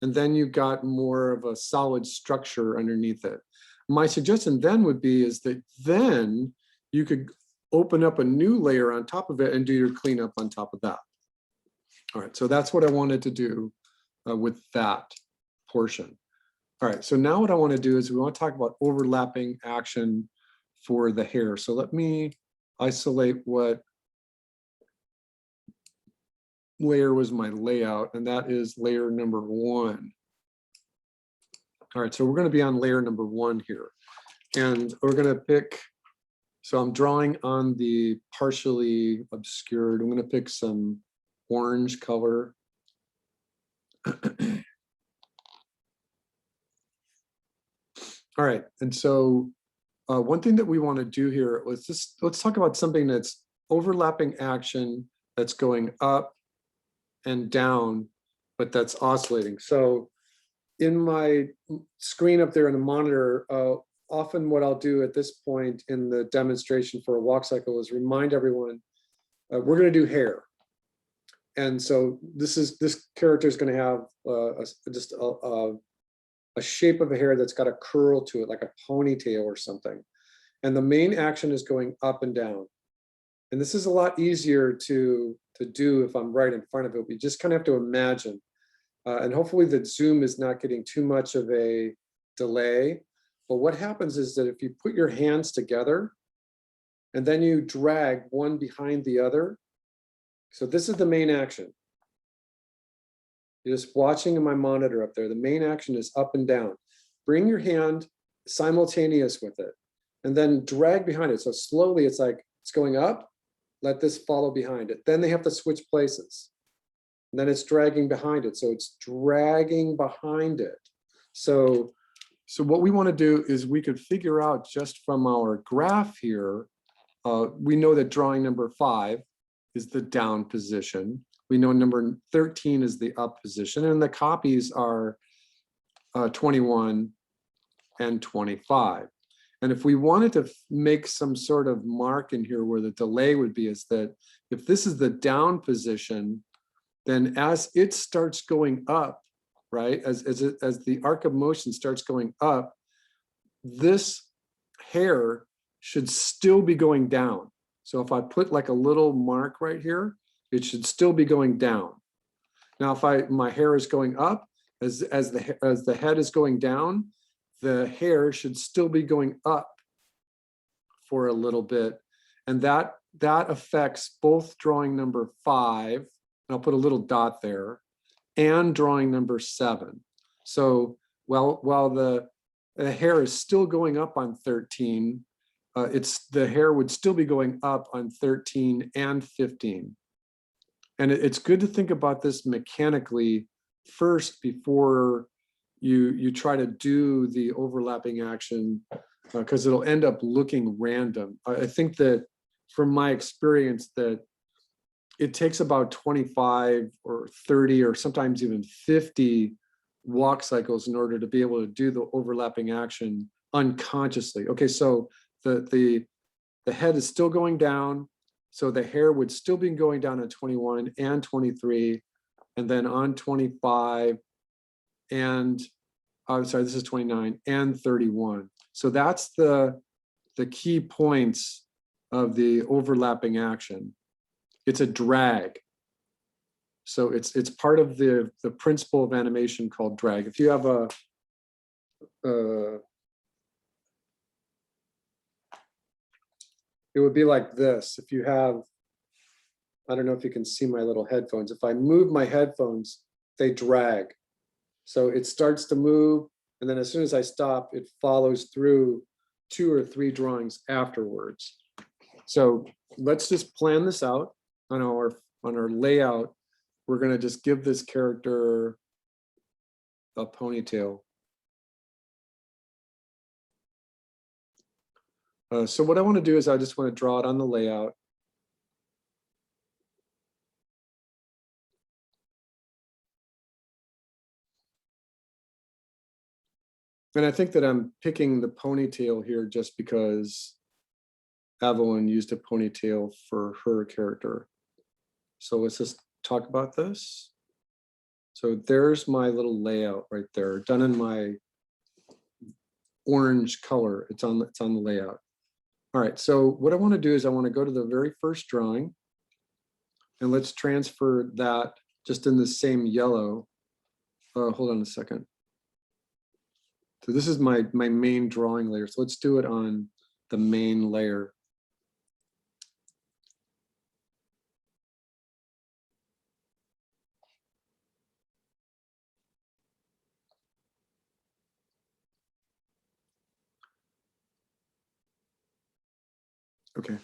And then you've got more of a solid structure underneath it. My suggestion then would be is that then you could open up a new layer on top of it and do your cleanup on top of that. All right, so that's what I wanted to do with that portion. All right, so now what I want to do is we want to talk about overlapping action for the hair. So let me isolate what layer was my layout, and that is layer number 1. All right, so we're going to be on layer number 1 here, and we're going to pick, so I'm drawing on the partially obscured. I'm going to pick some orange color. All right, and so one thing that we want to do here, let's talk about something that's overlapping action that's going up and down, but that's oscillating. So in my screen up there in the monitor, often what I'll do at this point in the demonstration for a walk cycle is remind everyone, we're going to do hair. And so this character is going to have just a shape of a hair that's got a curl to it, like a ponytail or something. And the main action is going up and down. And this is a lot easier to do if I'm right in front of it. We just kind of have to imagine. And hopefully the zoom is not getting too much of a delay. But what happens is that if you put your hands together and then you drag one behind the other. So this is the main action. You're just watching in my monitor up there. The main action is up and down. Bring your hand simultaneous with it and then drag behind it. So slowly it's like it's going up, let this follow behind it. Then they have to switch places. And then it's dragging behind it. So it's dragging behind it. So what we want to do is we could figure out just from our graph here, we know that drawing number 5 is the down position. We know number 13 is the up position, and the copies are 21 and 25. And if we wanted to make some sort of mark in here where the delay would be, is that if this is the down position, then as it starts going up, right, as the arc of motion starts going up, this hair should still be going down. So if I put like a little mark right here, it should still be going down. Now, if my hair is going up, as the head is going down, the hair should still be going up for a little bit. And that affects both drawing number 5, and I'll put a little dot there, and drawing number 7. So while the hair is still going up on 13, the hair would still be going up on 13 and 15. And it's good to think about this mechanically first before you try to do the overlapping action, because it'll end up looking random. I think that from my experience that it takes about 25 or 30 or sometimes even 50 walk cycles in order to be able to do the overlapping action unconsciously. Okay, so the head is still going down, so the hair would still be going down on 21 and 23, and then on 25 and I'm sorry, this is 29 and 31. So that's the key points of the overlapping action. It's a drag. So it's part of the principle of animation called drag. If you have it would be like this. If you have, I don't know if you can see my little headphones. If I move my headphones, they drag. So it starts to move, and then as soon as I stop, it follows through 2 or 3 drawings afterwards. So let's just plan this out on our layout. We're going to just give this character a ponytail. So what I want to do is I just want to draw it on the layout. And I think that I'm picking the ponytail here just because Evelyn used a ponytail for her character. So let's just talk about this. So there's my little layout right there, done in my orange color. It's on the layout. All right, so what I want to do is I want to go to the very first drawing, and let's transfer that just in the same yellow. Hold on a second. So this is my main drawing layer. So let's do it on the main layer. Okay.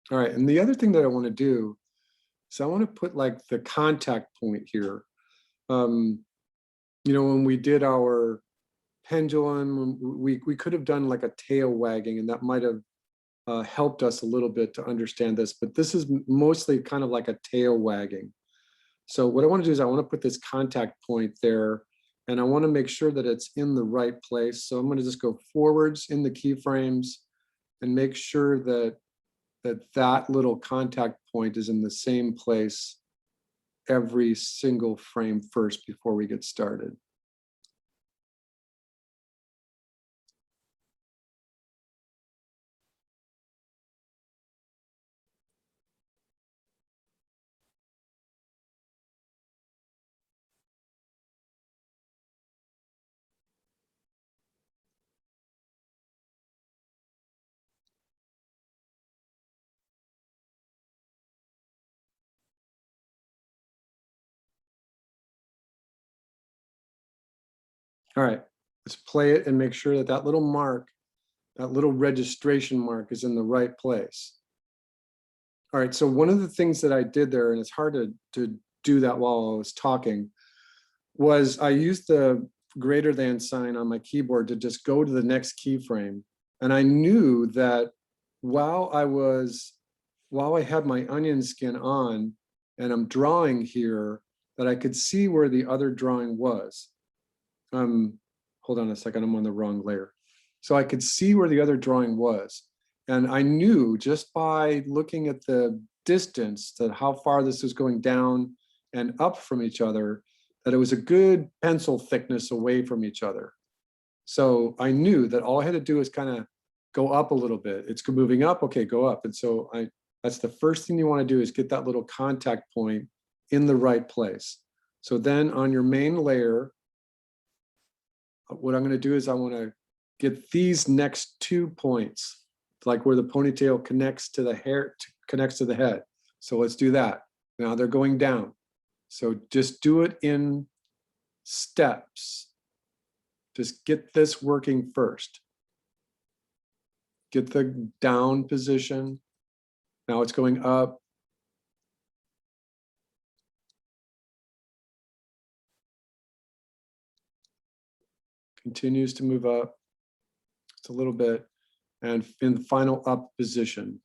All right, and the other thing that I want to do is I want to put like the contact point here. You know, when we did our pendulum, we could have done like a tail wagging, and that might have helped us a little bit to understand this, but this is mostly kind of like a tail wagging. So what I want to do is I want to put this contact point there, and I want to make sure that it's in the right place. So I'm going to just go forwards in the keyframes and make sure that that little contact point is in the same place every single frame first before we get started. All right, let's play it and make sure that that little mark, that little registration mark is in the right place. All right, so one of the things that I did there, and it's hard to do that while I was talking, was I used the greater than sign on my keyboard to just go to the next keyframe. And I knew that while I had my onion skin on and I'm drawing here, that I could see where the other drawing was. Hold on a second, I'm on the wrong layer. So I could see where the other drawing was. And I knew just by looking at the distance that how far this was going down and up from each other, that it was a good pencil thickness away from each other. So I knew that all I had to do is kind of go up a little bit. It's moving up, okay, go up. And so that's the first thing you want to do is get that little contact point in the right place. So then on your main layer, what I'm going to do is I want to get these next 2 points, like where the ponytail connects to the hair, connects to the head. So let's do that. Now they're going down. So just do it in steps. Just get this working first. Get the down position. Now it's going up. Continues to move up just a little bit, and in the final up position.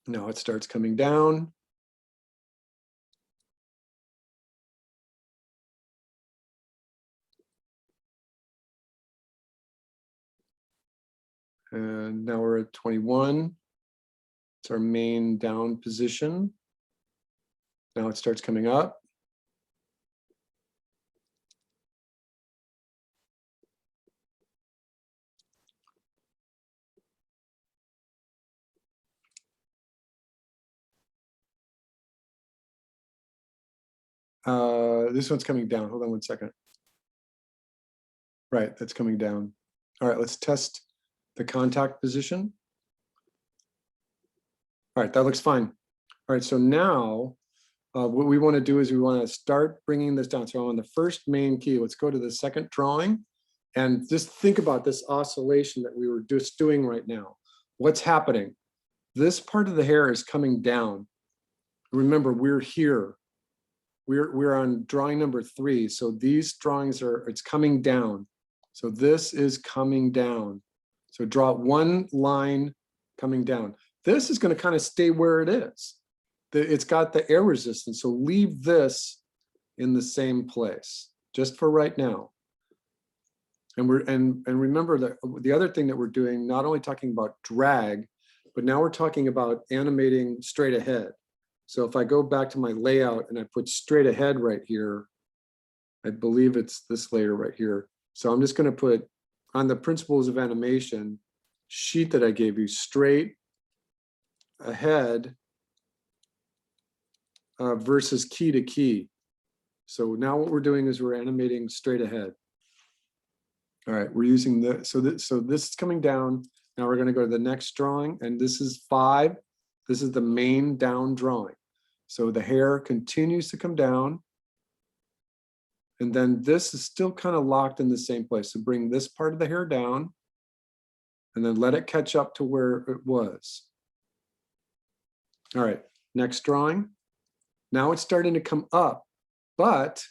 Now it starts coming down. And now we're at 21. It's our main down position. Now it starts coming up. This one's coming down. Hold on 1 second. Right, that's coming down. All right, let's test the contact position. All right, that looks fine. All right, so now what we want to do is we want to start bringing this down. So on the first main key, let's go to the second drawing And just think about this oscillation that we were just doing right now. What's happening? This part of the hair is coming down. Remember, we're here. We're on drawing number 3. So these drawings it's coming down. So this is coming down. So draw one line coming down. This is going to kind of stay where it is. It's got the air resistance. So leave this in the same place just for right now. And remember that the other thing that we're doing, not only talking about drag, but now we're talking about animating straight ahead. So if I go back to my layout and I put straight ahead right here, I believe it's this layer right here. So I'm just going to put on the principles of animation sheet that I gave you, straight ahead versus key to key. So now what we're doing is we're animating straight ahead. All right, we're using the, so this is coming down. Now we're going to go to the next drawing, and this is 5. This is the main down drawing. So the hair continues to come down. And then this is still kind of locked in the same place. So bring this part of the hair down and then let it catch up to where it was. All right, next drawing. Now it's starting to come up, but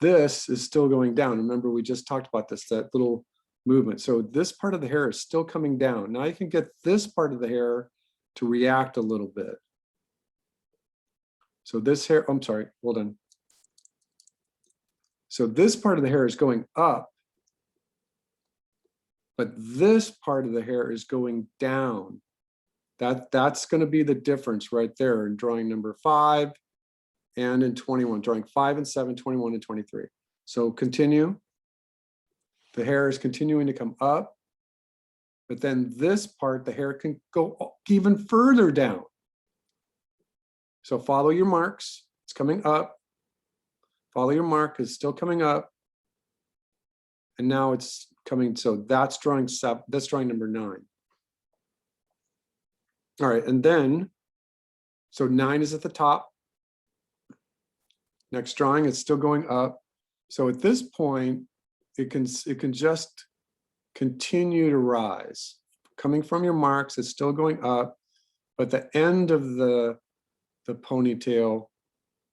this is still going down. Remember, we just talked about this, that little movement. So this part of the hair is still coming down. Now you can get this part of the hair to react a little bit. So this hair, I'm sorry, hold on. So this part of the hair is going up, but this part of the hair is going down. That's going to be the difference right there in drawing number 5 and in 21, drawing 5 and 7, 21 and 23. So continue. The hair is continuing to come up, but then this part, the hair can go even further down. So follow your marks. It's coming up. Follow your mark, is still coming up. And now it's coming, so that's drawing 7, that's drawing number 9. All right, and then, so 9 is at the top. Next drawing, it's still going up. So at this point, it can just continue to rise. Coming from your marks, it's still going up, but the end of the ponytail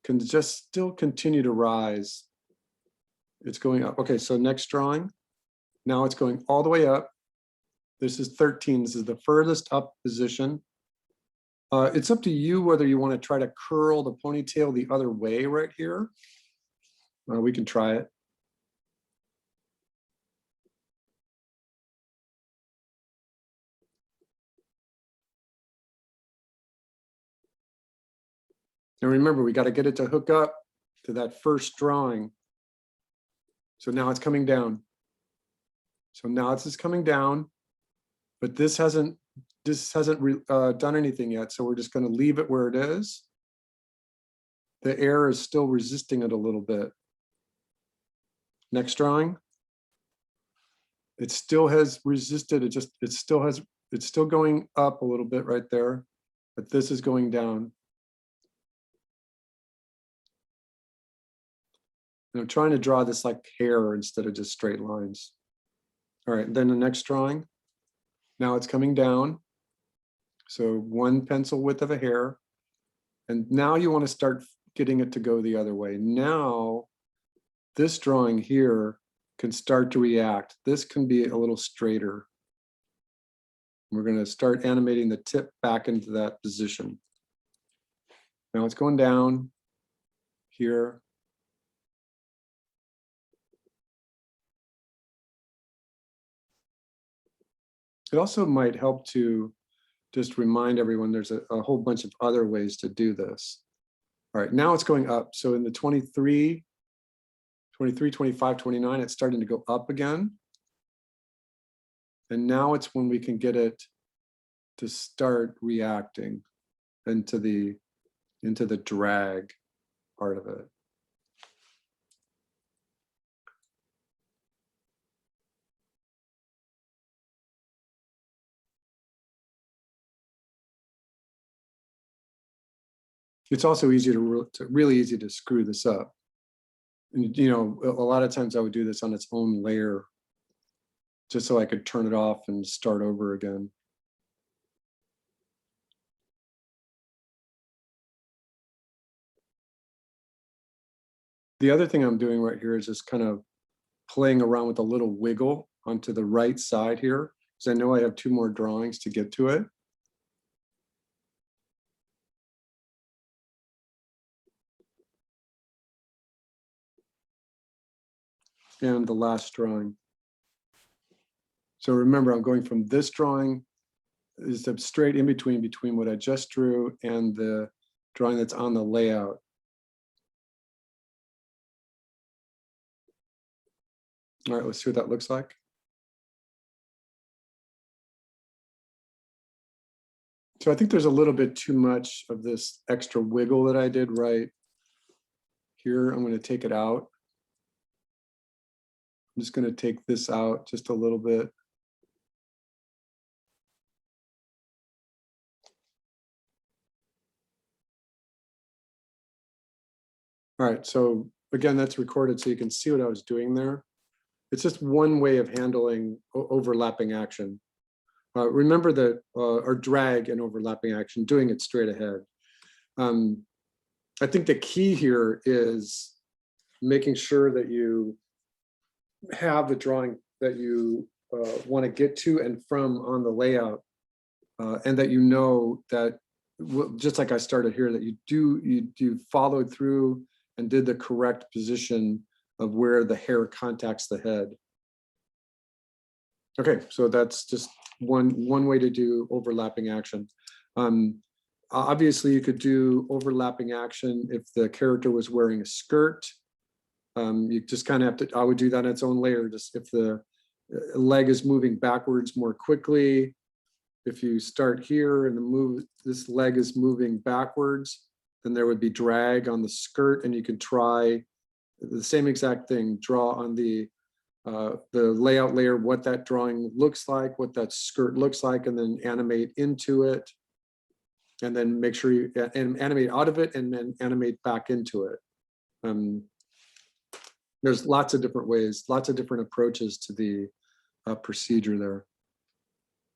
can just still continue to rise. It's going up. Okay, so next drawing. Now it's going all the way up. This is 13. This is the furthest up position. It's up to you whether you want to try to curl the ponytail the other way right here. We can try it. And remember, we got to get it to hook up to that first drawing. So now it's coming down. So now it's just coming down, but this hasn't done anything yet. So we're just going to leave it where it is. The air is still resisting it a little bit. Next drawing. It still has resisted. It's still going up a little bit right there, but this is going down. And I'm trying to draw this like hair instead of just straight lines. All right, then the next drawing. Now it's coming down. So 1 pencil width of a hair. And now you want to start getting it to go the other way. Now, this drawing here can start to react. This can be a little straighter. We're going to start animating the tip back into that position. Now it's going down here. It also might help to just remind everyone there's a whole bunch of other ways to do this. All right, now it's going up. So in the 23, 25, 29, it's starting to go up again. And now it's when we can get it to start reacting into the drag part of it. It's also easy really easy to screw this up. And, you know, a lot of times I would do this on its own layer just so I could turn it off and start over again. The other thing I'm doing right here is just kind of playing around with a little wiggle onto the right side here, because I know I have 2 more drawings to get to it. And the last drawing. So remember, I'm going from this drawing is straight in between what I just drew and the drawing that's on the layout. All right, let's see what that looks like. So I think there's a little bit too much of this extra wiggle that I did right here. I'm going to take it out. I'm just going to take this out just a little bit. All right, so again, that's recorded so you can see what I was doing there. It's just one way of handling overlapping action. Remember that, or drag and overlapping action, doing it straight ahead. I think the key here is making sure that you have the drawing that you want to get to and from on the layout, and that you know that, just like I started here, that you followed through and did the correct position of where the hair contacts the head. Okay, so that's just one way to do overlapping action. Obviously, you could do overlapping action if the character was wearing a skirt. You just kind of have to, I would do that in its own layer, just if the leg is moving backwards more quickly. If you start here and this leg is moving backwards, then there would be drag on the skirt, and you could try the same exact thing, draw on the layout layer what that drawing looks like, what that skirt looks like, and then animate into it, and then make sure you animate out of it and then animate back into it. There's lots of different ways, lots of different approaches to the procedure there.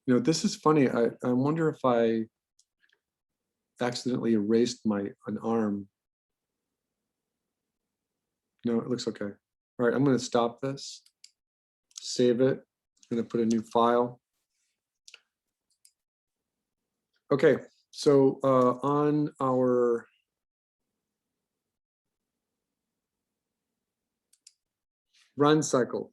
You know, this is funny. I wonder if I accidentally erased an arm. No, it looks okay. All right, I'm going to stop this, save it. I'm going to put a new file. Okay, so on our run cycle.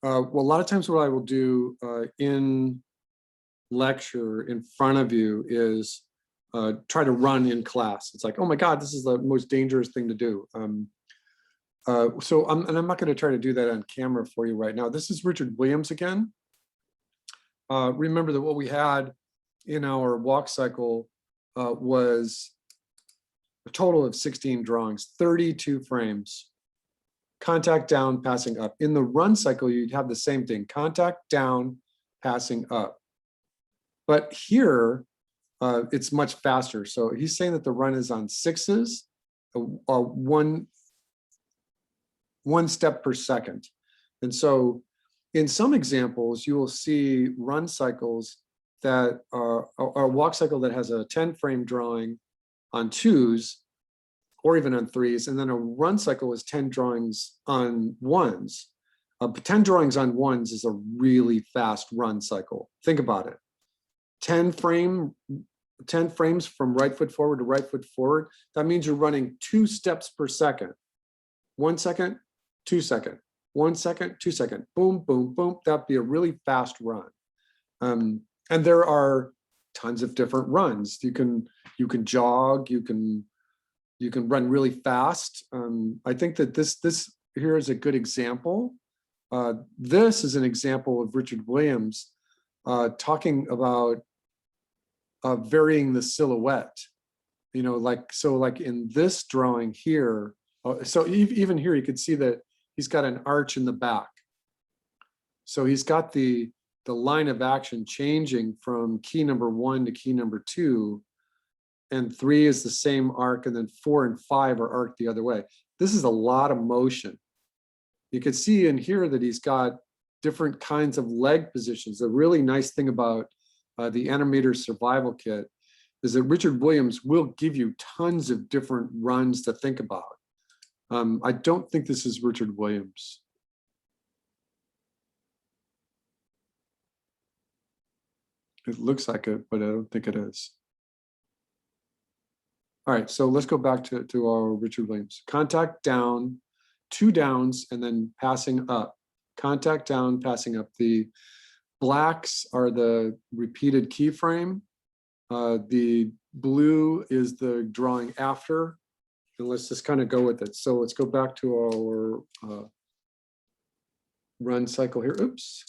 Well, a lot of times what I will do in lecture in front of you is try to run in class. It's like, oh my God, this is the most dangerous thing to do. So I'm not going to try to do that on camera for you right now. This is Richard Williams again. Remember that what we had in our walk cycle was a total of 16 drawings, 32 frames. Contact down, passing up. In the run cycle, you'd have the same thing, contact down, passing up. But here, it's much faster. So he's saying that the run is on 6s, one step per second. And so in some examples, you will see run cycles that are a walk cycle that has a 10 frame drawing on 2s, or even on 3s, and then a run cycle is 10 drawings on 1s. But 10 drawings on 1s is a really fast run cycle. Think about it. 10 frames from right foot forward to right foot forward. That means you're running 2 steps per second. 1 second, 2 second, 1 second, 2 second, boom, boom, boom. That'd be a really fast run. And there are tons of different runs. You can jog, you can run really fast. I think that this here is a good example. This is an example of Richard Williams talking about varying the silhouette. You know, like in this drawing here, so even here you could see that he's got an arch in the back. So he's got the line of action changing from key number 1 to key number 2. And 3 is the same arc, and then 4 and 5 are arced the other way. This is a lot of motion. You can see in here that he's got different kinds of leg positions. The really nice thing about the Animator Survival Kit is that Richard Williams will give you tons of different runs to think about. I don't think this is Richard Williams. It looks like it, but I don't think it is. All right, so let's go back to our Richard Williams. Contact down, 2 downs, and then passing up. Contact down, passing up. The blacks are the repeated keyframe. The blue is the drawing after. And let's just kind of go with it. So let's go back to our run cycle here. Oops.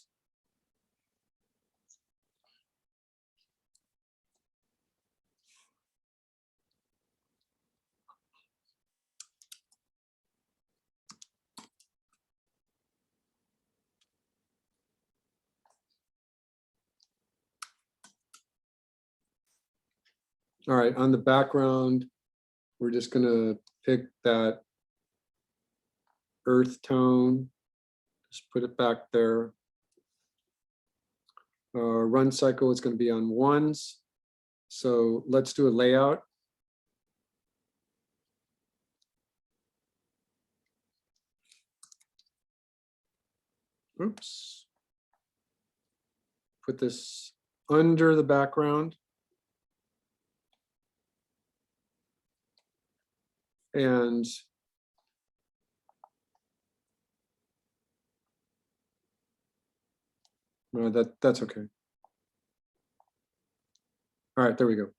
All right, on the background, we're just gonna pick that earth tone, just put it back there. Run cycle is gonna be on 1s. So let's do a layout. Oops. Put this under the background. And that's okay. All right, there we go.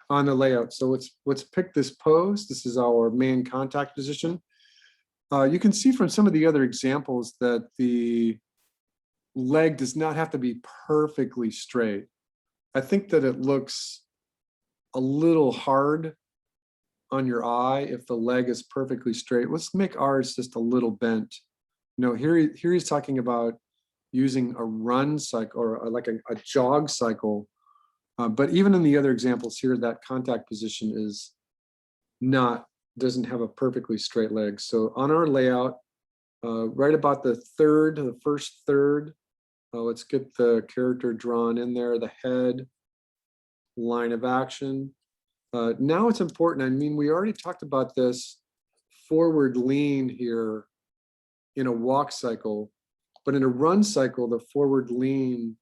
On the layout. So let's pick this pose. This is our main contact position. You can see from some of the other examples that the leg does not have to be perfectly straight. I think that it looks a little hard on your eye if the leg is perfectly straight. Let's make ours just a little bent. You know, here he's talking about using a run cycle or like a jog cycle. But even in the other examples here, that contact position is doesn't have a perfectly straight leg. So on our layout, right about the first third, let's get the character drawn in there, the head, line of action. Now it's important, I mean, we already talked about this forward lean here in a walk cycle, but in a run cycle, the forward lean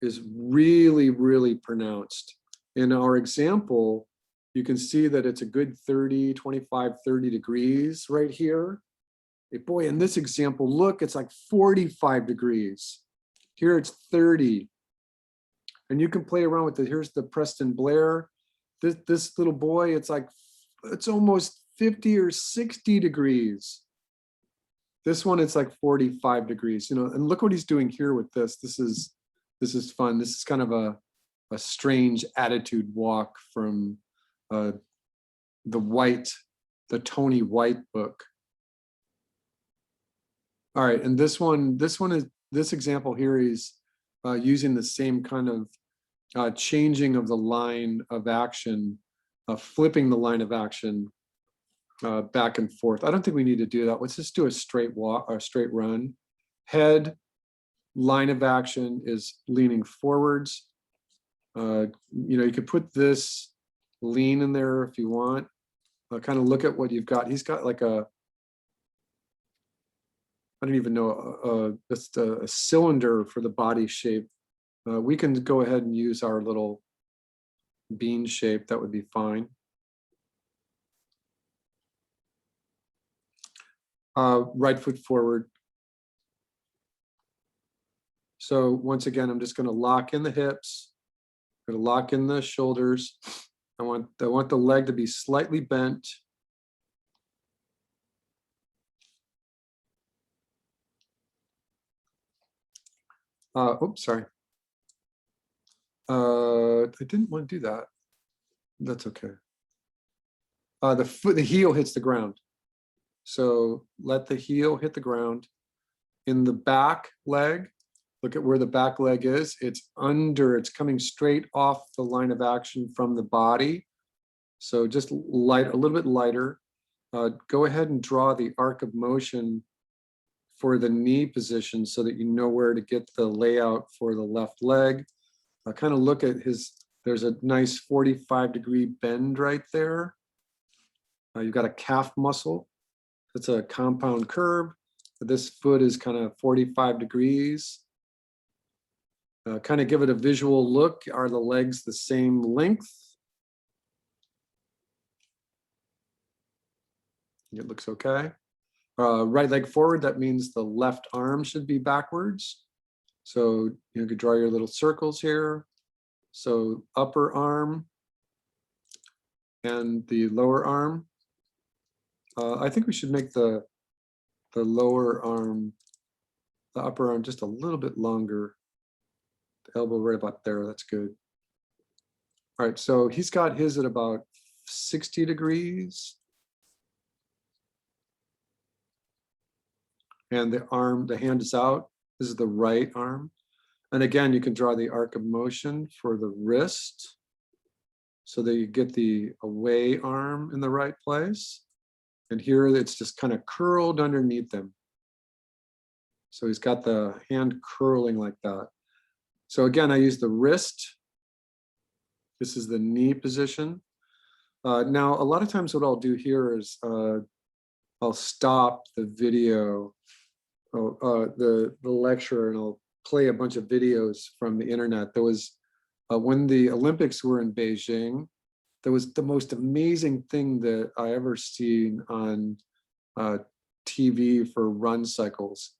is really, really pronounced. In our example, you can see that it's a good 30, 25, 30 degrees right here. Boy, in this example, look, it's like 45 degrees. Here it's 30. And you can play around with it. Here's the Preston Blair. This little boy, it's almost 50 or 60 degrees. This one, it's like 45 degrees, you know, and look what he's doing here with this. This is fun. This is kind of a strange attitude walk from the Tony White book. All right, and this example here is using the same kind of changing of the line of action, flipping the line of action back and forth. I don't think we need to do that. Let's just do a straight walk or straight run. Head, line of action is leaning forwards. You know, you could put this lean in there if you want. Kind of look at what you've got. He's got like I don't even know, just a cylinder for the body shape. We can go ahead and use our little bean shape. That would be fine. Right foot forward. So once again, I'm just going to lock in the hips. I'm going to lock in the shoulders. I want the leg to be slightly bent. Oops, sorry. I didn't want to do that. That's okay. The heel hits the ground. So let the heel hit the ground. In the back leg, look at where the back leg is. It's coming straight off the line of action from the body. So just light, a little bit lighter. Go ahead and draw the arc of motion for the knee position so that you know where to get the layout for the left leg. Kind of look at there's a nice 45-degree bend right there. You've got a calf muscle. It's a compound curve. This foot is kind of 45 degrees. Kind of give it a visual look. Are the legs the same length? It looks okay. Right leg forward, that means the left arm should be backwards. So you could draw your little circles here. So upper arm and the lower arm. I think we should make the lower arm, the upper arm just a little bit longer. The elbow right about there, that's good. All right, so he's got his at about 60 degrees. And the hand is out. This is the right arm. And again, you can draw the arc of motion for the wrist so that you get the away arm in the right place. And here it's just kind of curled underneath him. So he's got the hand curling like that. So again, I use the wrist. This is the knee position. Now, a lot of times what I'll do here is I'll stop the video, the lecture, and I'll play a bunch of videos from the internet. There was, when the Olympics were in Beijing, there was the most amazing thing that I ever seen on TV for run cycles.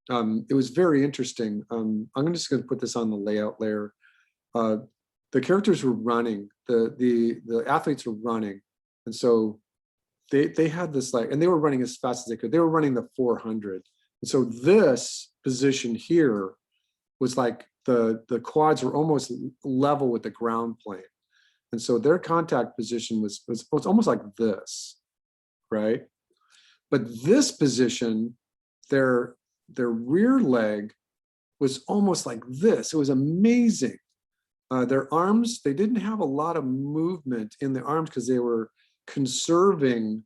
It was very interesting. I'm just going to put this on the layout layer. The characters were running, the athletes were running, and so they had this and they were running as fast as they could. They were running the 400, and so this position here was like the quads were almost level with the ground plane. And so their contact position was almost like this, right? But this position, their rear leg was almost like this. It was amazing. Their arms, they didn't have a lot of movement in the arms because they were conserving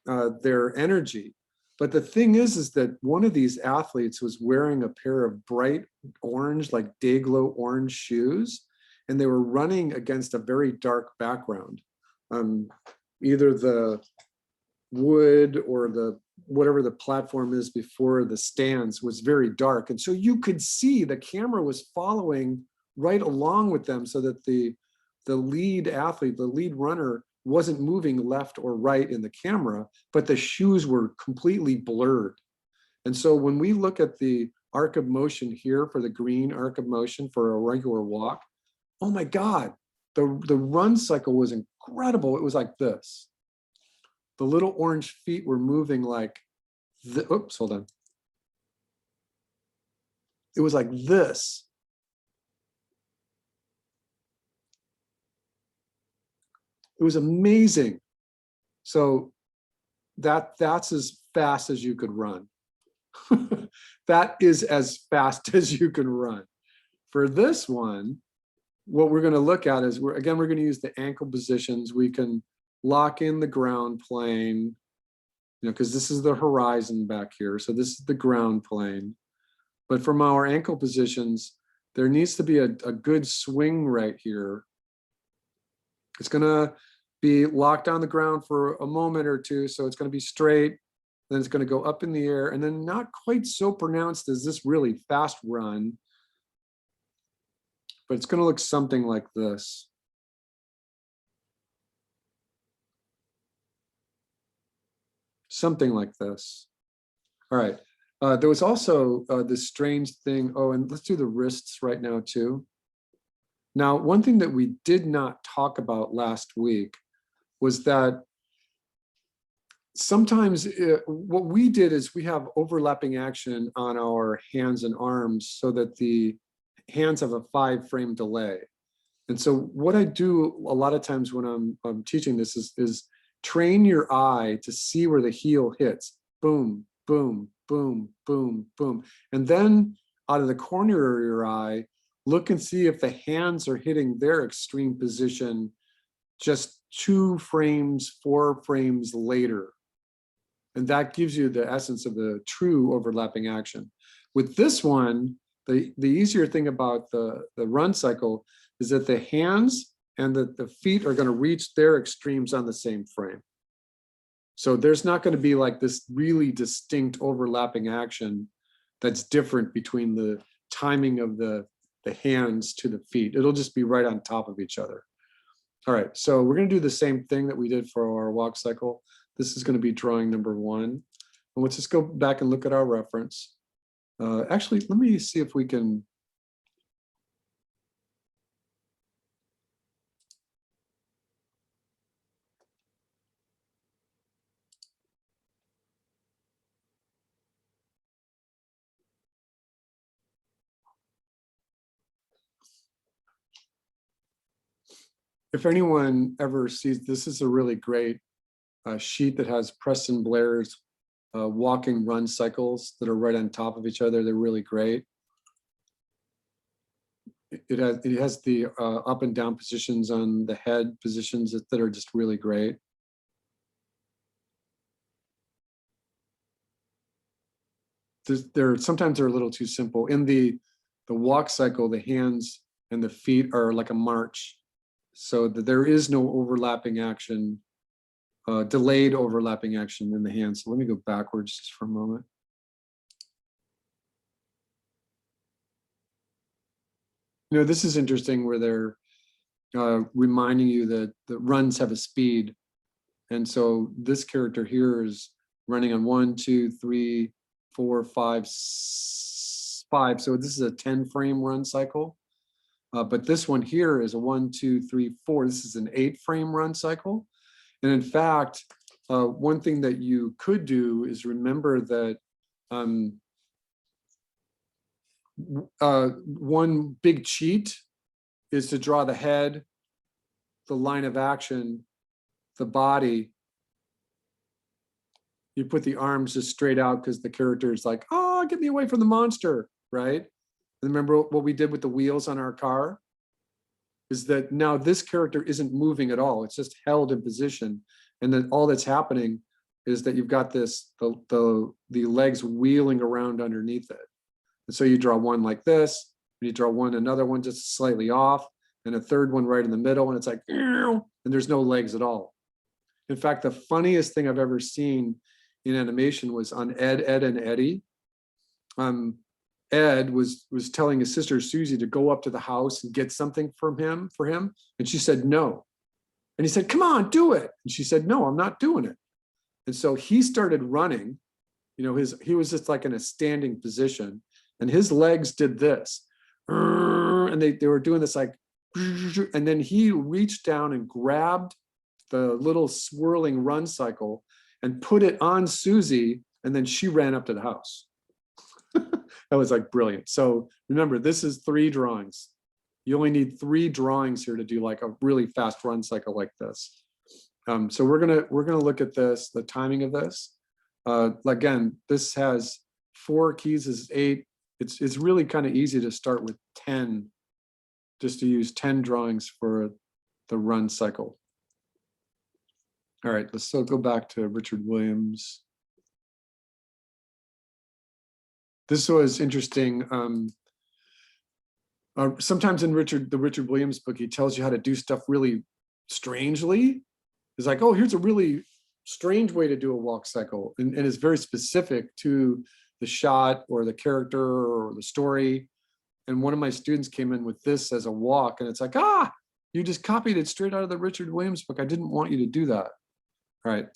their energy. But the thing is that one of these athletes was wearing a pair of bright orange, like day-glow orange shoes, and they were running against a very dark background. Either the wood or whatever the platform is before the stands was very dark. And so you could see the camera was following right along with them so that the lead athlete, the lead runner, wasn't moving left or right in the camera, but the shoes were completely blurred. And so when we look at the arc of motion here for the green arc of motion for a regular walk, oh my God, the run cycle was incredible. It was like this. The little orange feet were moving like, oops, hold on. It was like this. It was amazing. So that's as fast as you could run. That is as fast as you can run. For this one, what we're going to look at is we're going to use the ankle positions. We can lock in the ground plane, because this is the horizon back here. So this is the ground plane. But from our ankle positions, there needs to be a good swing right here. It's going to be locked on the ground for a moment or two. So it's going to be straight. Then it's going to go up in the air, and then not quite so pronounced as this really fast run. But it's going to look something like this. Something like this. All right. There was also this strange thing. Oh, and let's do the wrists right now too. Now, one thing that we did not talk about last week was that sometimes what we did is we have overlapping action on our hands and arms so that the hands have a 5-frame delay. And so what I do a lot of times when I'm teaching this is train your eye to see where the heel hits. Boom, boom, boom, boom, boom. And then out of the corner of your eye, look and see if the hands are hitting their extreme position just 2 frames, 4 frames later. And that gives you the essence of the true overlapping action. With this one, the easier thing about the run cycle is that the hands and the feet are going to reach their extremes on the same frame. So there's not going to be like this really distinct overlapping action that's different between the timing of the hands to the feet. It'll just be right on top of each other. All right, so we're going to do the same thing that we did for our walk cycle. This is going to be drawing number 1. And let's just go back and look at our reference. Actually, let me see if we can. If anyone ever sees, this is a really great sheet that has Preston Blair's walking run cycles that are right on top of each other. They're really great. It has the up and down positions on the head positions that are just really great. Sometimes they're a little too simple. In the walk cycle, the hands and the feet are like a march, so that there is no overlapping action, delayed overlapping action in the hands. So let me go backwards just for a moment. You know, this is interesting where they're reminding you that the runs have a speed. And so this character here is running on 1, 2, 3, 4, 5, 5. So this is a 10 frame run cycle. But this one here is a 1, 2, 3, 4. This is an 8 frame run cycle. And in fact, one thing that you could do is remember that one big cheat is to draw the head, the line of action, the body. You put the arms just straight out because the character is like, oh, get me away from the monster, right? And remember what we did with the wheels on our car? Is that now this character isn't moving at all. It's just held in position. And then all that's happening is that you've got this, the legs wheeling around underneath it. And so you draw one like this, and you draw another one just slightly off, and a third one right in the middle, and it's like, and there's no legs at all. In fact, the funniest thing I've ever seen in animation was on Ed, Edd n Eddy. Ed was telling his sister Susie to go up to the house and get something for him, and she said no. And he said, come on, do it. And she said, no, I'm not doing it. And so he started running. You know, he was just like in a standing position, and his legs did this. And they were doing this like, and then he reached down and grabbed the little swirling run cycle and put it on Susie, and then she ran up to the house. That was like brilliant. So remember, this is 3 drawings. You only need 3 drawings here to do like a really fast run cycle like this. So we're gonna look at this, the timing of this. Again, this has 4 keys, this is 8. It's really kind of easy to start with 10, just to use 10 drawings for the run cycle. All right, let's still go back to Richard Williams. This was interesting. Sometimes in the Richard Williams book, he tells you how to do stuff really strangely. It's like, oh, here's a really strange way to do a walk cycle. And it's very specific to the shot or the character or the story. And one of my students came in with this as a walk, and it's like, you just copied it straight out of the Richard Williams book. I didn't want you to do that. All right,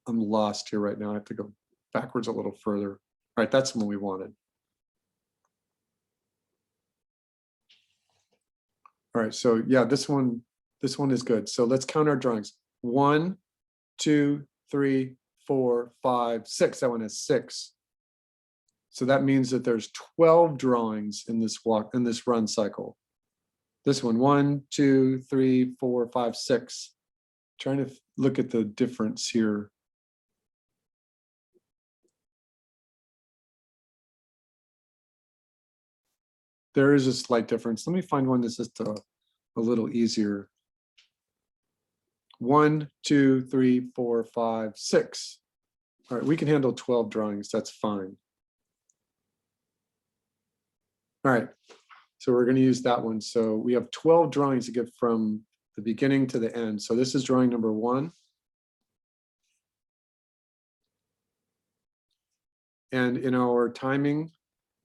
I'm lost here right now. I have to go backwards a little further. All right, that's the one we wanted. All right, so yeah, this one is good. So let's count our drawings. 1, 2, 3, 4, 5, 6. That one has 6. So that means that there's 12 drawings in this run cycle. This one, 1, 2, 3, 4, 5, 6. Trying to look at the difference here. There is a slight difference. Let me find one that's just a little easier. 1, 2, 3, 4, 5, 6. All right, we can handle 12 drawings, that's fine. All right, so we're gonna use that one. So we have 12 drawings to get from the beginning to the end. So this is drawing number 1. And in our timing,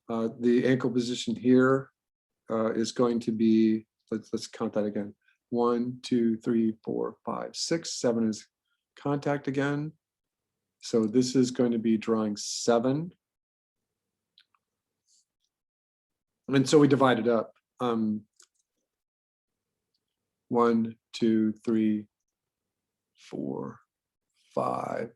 the ankle position here is going to be, let's count that again. 1, 2, 3, 4, 5, 6, 7 is contact again. So this is going to be drawing 7. And so we divide it up. 1, 2, 3, 4, 5.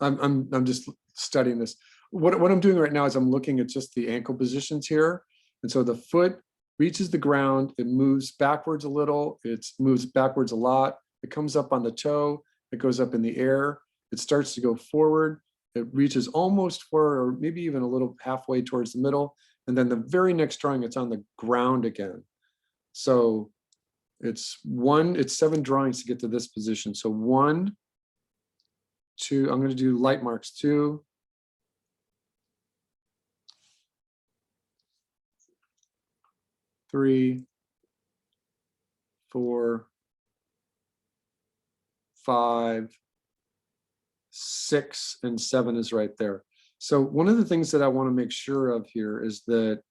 I'm just studying this. What I'm doing right now is I'm looking at just the ankle positions here. And so the foot reaches the ground, it moves backwards a little, it moves backwards a lot, it comes up on the toe, it goes up in the air, it starts to go forward, it reaches almost forward or maybe even a little halfway towards the middle. And then the very next drawing, it's on the ground again. So it's 7 drawings to get to this position. So 1, 2, I'm going to do light marks 2, 3, 4, 5, 6, and 7 is right there. So one of the things that I want to make sure of here is that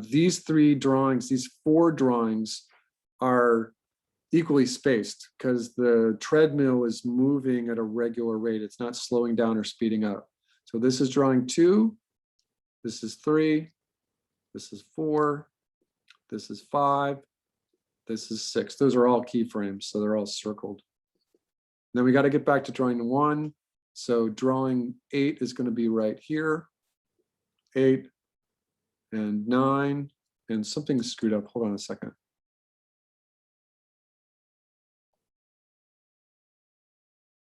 these 3 drawings, these 4 drawings are equally spaced because the treadmill is moving at a regular rate. It's not slowing down or speeding up. So this is drawing 2, this is 3, this is 4, this is 5, this is 6. Those are all keyframes, so they're all circled. Then we got to get back to drawing 1. So drawing 8 is going to be right here. 8 and 9, and something's screwed up. Hold on a second.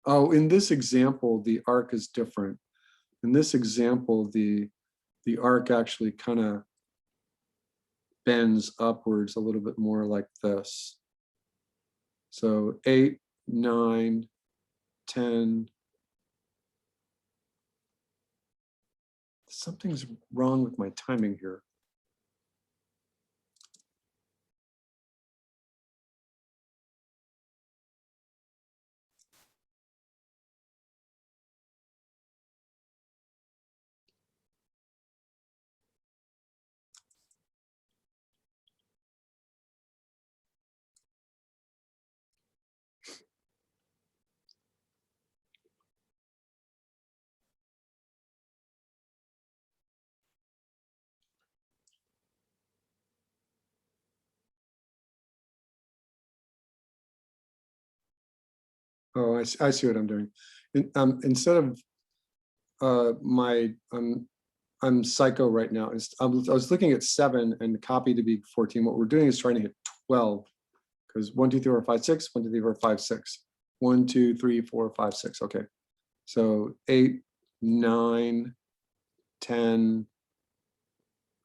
Oh, in this example, the arc is different. In this example, the arc actually kind of bends upwards a little bit more like this. So 8, 9, 10. Something's wrong with my timing here. Oh, I see what I'm doing. Instead of I'm psycho right now. I was looking at 7 and copy to be 14. What we're doing is trying to hit 12 because 1, 2, 3, 4, 5, 6, 1, 2, 3, 4, 5, 6. 1, 2, 3, 4, 5, 6. Okay. So 8, 9, 10,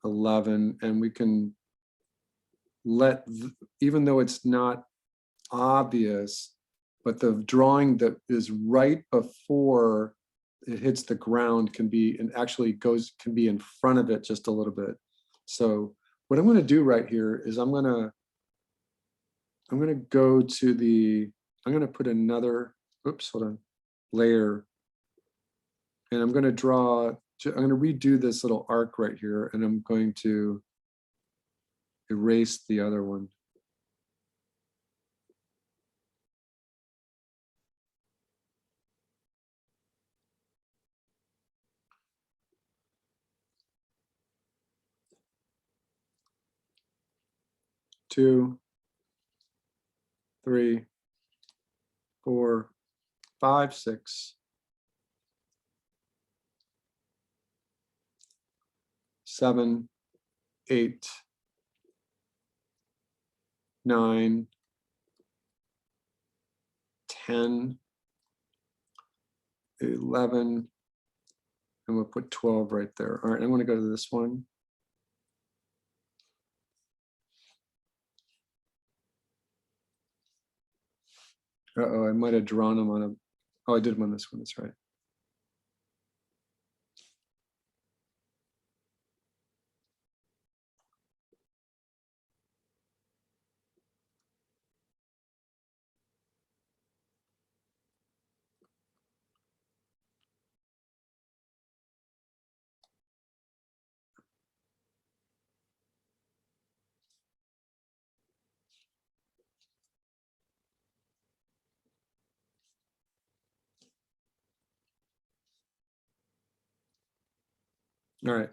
11, and we can let, even though it's not obvious, but the drawing that is right before it hits the ground can be, and actually can be in front of it just a little bit. So what I'm going to do right here is I'm going to go to I'm going to put another, oops, hold on, layer. And I'm going to I'm going to redo this little arc right here, and I'm going to erase the other one. Two, 3, 4, 5, 6, 7, 8, 9, 10, 11, and we'll put 12 right there. All right, I'm going to go to this one. Uh-oh, I might have drawn them on a, oh, I did them on this one, that's right. All right.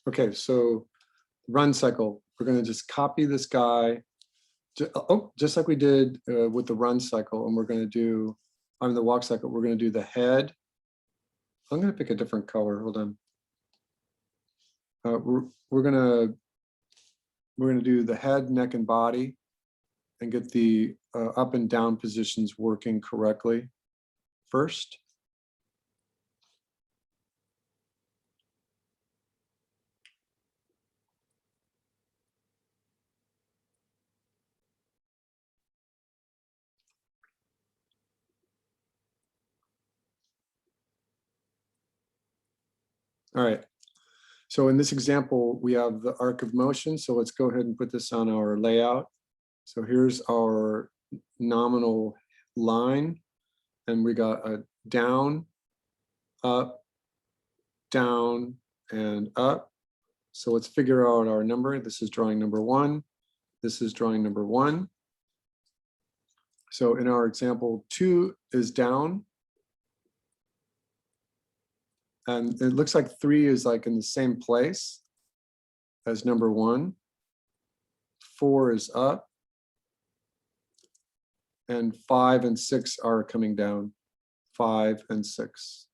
Okay, so run cycle, we're gonna just copy this guy. Oh, just like we did with the run cycle, and we're gonna do, on the walk cycle, we're gonna do the head. I'm gonna pick a different color, hold on. We're gonna do the head, neck, and body and get the up and down positions working correctly first. All right. So in this example, we have the arc of motion. So let's go ahead and put this on our layout. So here's our nominal line, and we got a down, up, down, and up. So let's figure out our number. This is drawing number 1. This is drawing number 1. So in our example, 2 is down. And it looks like 3 is like in the same place as number 1. 4 is up. And 5 and 6 are coming down. 5 and 6.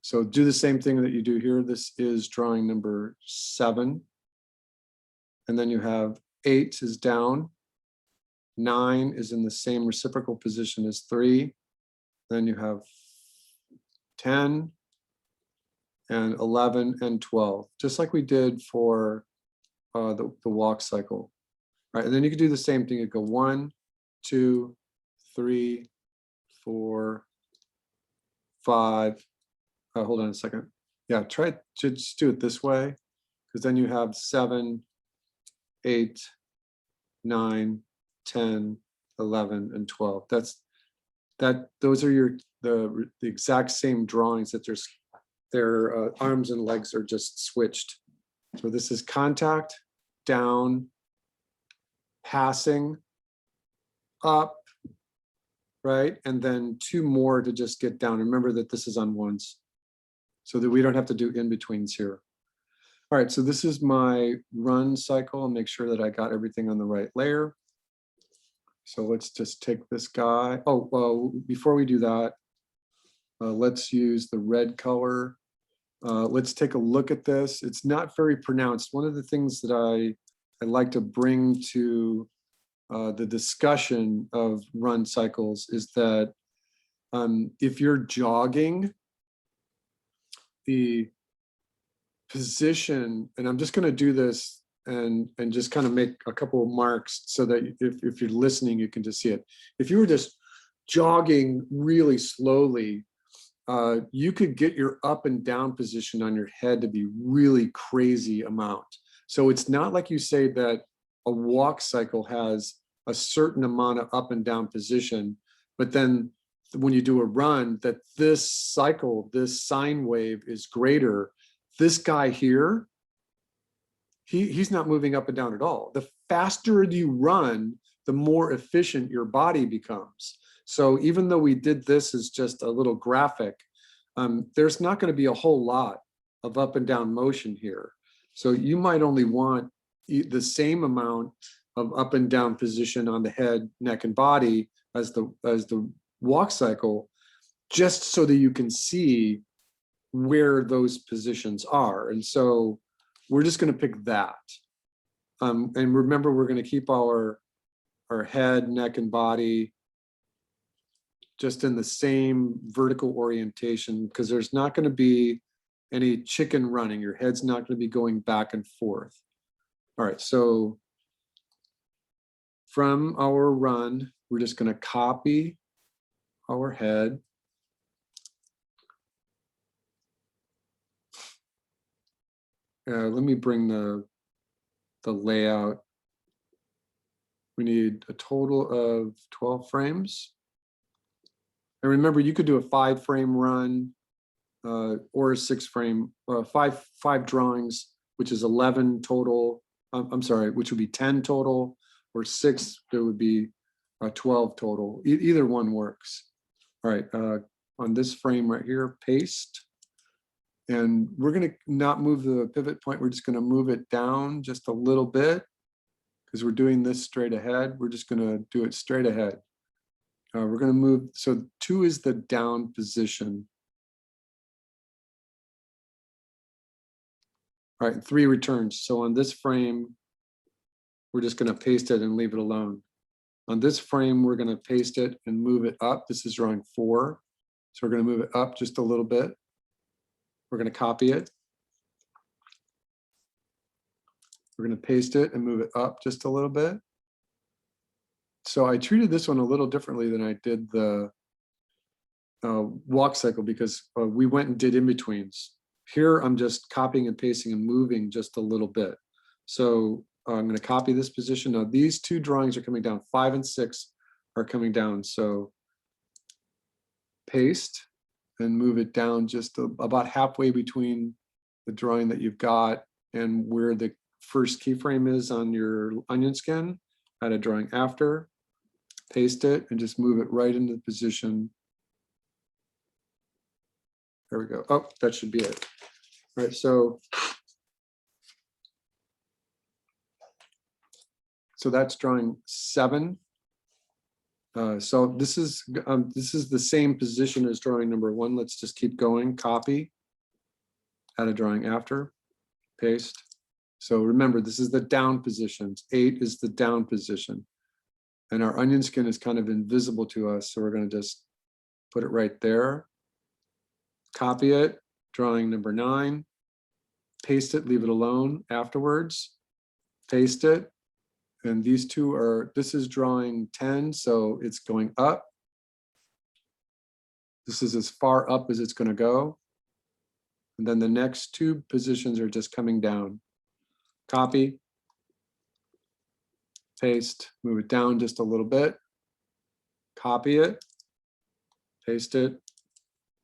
So do the same thing that you do here. This is drawing number 7. And then you have 8 is down. 9 is in the same reciprocal position as 3. Then you have 10 and 11 and 12, just like we did for the walk cycle. All right, and then you can do the same thing. You go 1, 2, 3, 4, 5. Hold on a second. Yeah, try to just do it this way, because then you have 7, 8, 9, 10, 11, and 12. Those are the exact same drawings that their arms and legs are just switched. So this is contact, down, passing, up, right? And then 2 more to just get down. Remember that this is on ones, so that we don't have to do in-betweens here. All right, so this is my run cycle. I'll make sure that I got everything on the right layer. So let's just take this guy. Oh, well, before we do that, let's use the red color. Let's take a look at this. It's not very pronounced. One of the things that I like to bring to the discussion of run cycles is that if you're jogging, the position, and I'm just going to do this and just kind of make a couple of marks so that if you're listening, you can just see it. If you were just jogging really slowly, you could get your up and down position on your head to be really crazy amount. So it's not like you say that a walk cycle has a certain amount of up and down position, but then when you do a run, that this cycle, this sine wave is greater. This guy here, he's not moving up and down at all. The faster you run, the more efficient your body becomes. So even though we did this as just a little graphic, there's not going to be a whole lot of up and down motion here. So you might only want the same amount of up and down position on the head, neck, and body as the walk cycle, just so that you can see where those positions are. And so we're just going to pick that. And remember, we're going to keep our head, neck, and body just in the same vertical orientation, because there's not going to be any chicken running. Your head's not going to be going back and forth. All right, so from our run, we're just gonna copy our head. Let me bring the layout. We need a total of 12 frames. And remember, you could do a 5-frame run or a 6-frame, five drawings, which is 11 total. I'm sorry, which would be 10 total, or 6, there would be 12 total. Either one works. All right, on this frame right here, paste. And we're gonna not move the pivot point, we're just gonna move it down just a little bit because we're doing this straight ahead. We're just gonna do it straight ahead. We're gonna move, so 2 is the down position. All right, 3 returns. So on this frame, we're just gonna paste it and leave it alone. On this frame, we're gonna paste it and move it up. This is drawing 4. So we're gonna move it up just a little bit. We're gonna copy it. We're gonna paste it and move it up just a little bit. So I treated this one a little differently than I did the walk cycle because we went and did in-betweens. Here, I'm just copying and pasting and moving just a little bit. So I'm gonna copy this position. Now these 2 drawings are coming down, 5 and 6 are coming down. So paste and move it down just about halfway between the drawing that you've got and where the first keyframe is on your onion skin. Add a drawing after, paste it, and just move it right into the position. There we go. Oh, that should be it. All right, so that's drawing 7. So this is the same position as drawing number 1. Let's just keep going. Copy, add a drawing after, paste. So remember, this is the down positions. 8 is the down position. And our onion skin is kind of invisible to us. So we're going to just put it right there. Copy it, drawing number 9, paste it, leave it alone afterwards, paste it. And these 2 are, this is drawing 10, so it's going up. This is as far up as it's going to go. And then the next 2 positions are just coming down. Copy, paste, move it down just a little bit, copy it, paste it,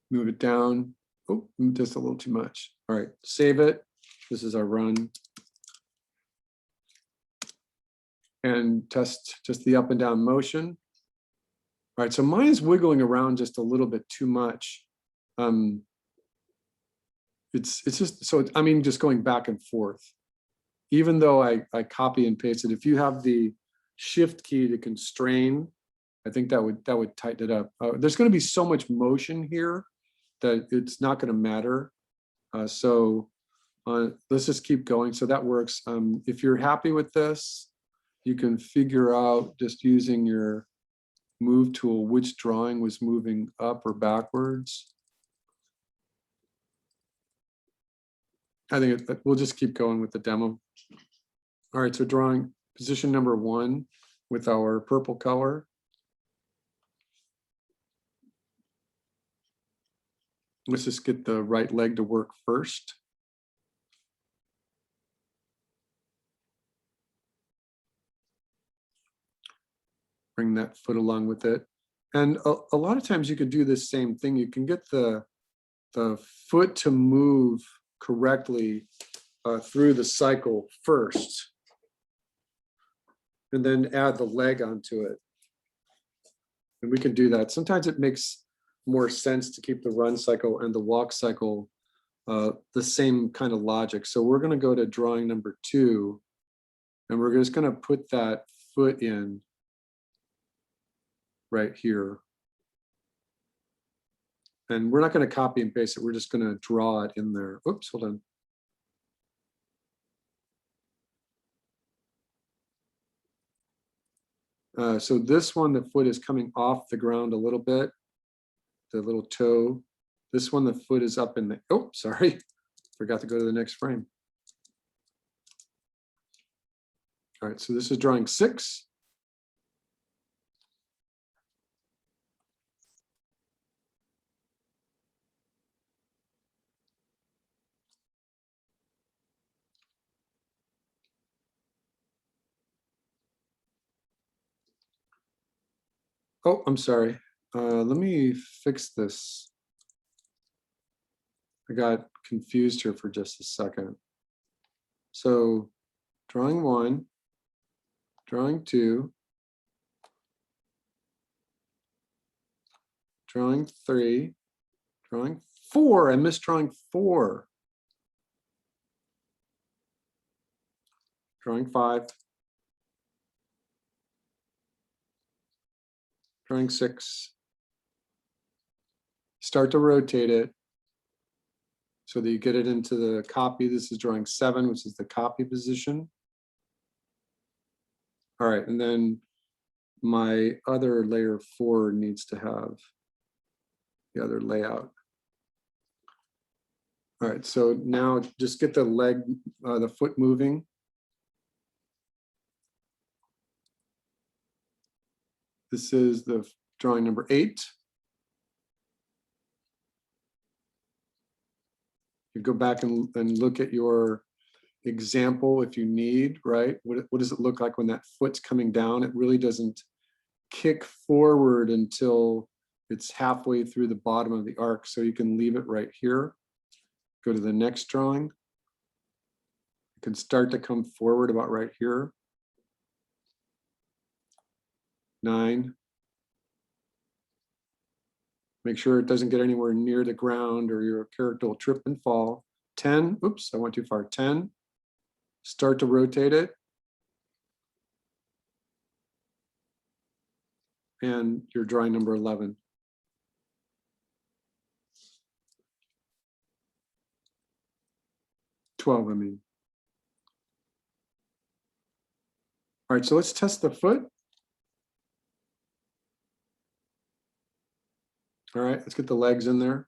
move it down. Oh, just a little too much. All right, save it. This is our run. And test just the up and down motion. All right, so mine is wiggling around just a little bit too much. It's just, so I mean, just going back and forth. Even though I copy and paste it, if you have the shift key to constrain, I think that would tighten it up. There's going to be so much motion here that it's not going to matter. Let's just keep going. So that works. If you're happy with this, you can figure out just using your move tool which drawing was moving up or backwards. I think we'll just keep going with the demo. All right, so drawing position number 1 with our purple color. Let's just get the right leg to work first. Bring that foot along with it. And a lot of times you could do this same thing. You can get the foot to move correctly through the cycle first, and then add the leg onto it. And we can do that. Sometimes it makes more sense to keep the run cycle and the walk cycle the same kind of logic. So we're going to go to drawing number 2, and we're just going to put that foot in right here. And we're not going to copy and paste it. We're just going to draw it in there. Oops, hold on. So this one, the foot is coming off the ground a little bit, the little toe. This one, the foot is up in the, oh, sorry, forgot to go to the next frame. All right, so this is drawing 6. Oh, I'm sorry. Let me fix this. I got confused here for just a second. So drawing 1, drawing 2, drawing 3, drawing 4. I missed drawing 4. Drawing 5. Drawing 6. Start to rotate it so that you get it into the copy. This is drawing 7, which is the copy position. All right, and then my other layer 4 needs to have the other layout. All right, so now just get the leg, the foot moving. This is the drawing number 8. You go back and look at your example if you need, right? What does it look like when that foot's coming down? It really doesn't kick forward until it's halfway through the bottom of the arc. So you can leave it right here. Go to the next drawing. You can start to come forward about right here. 9. Make sure it doesn't get anywhere near the ground or your character will trip and fall. 10, oops, I went too far. 10, start to rotate it. And you're drawing number 11. Twelve, I mean. All right, so let's test the foot. All right, let's get the legs in there.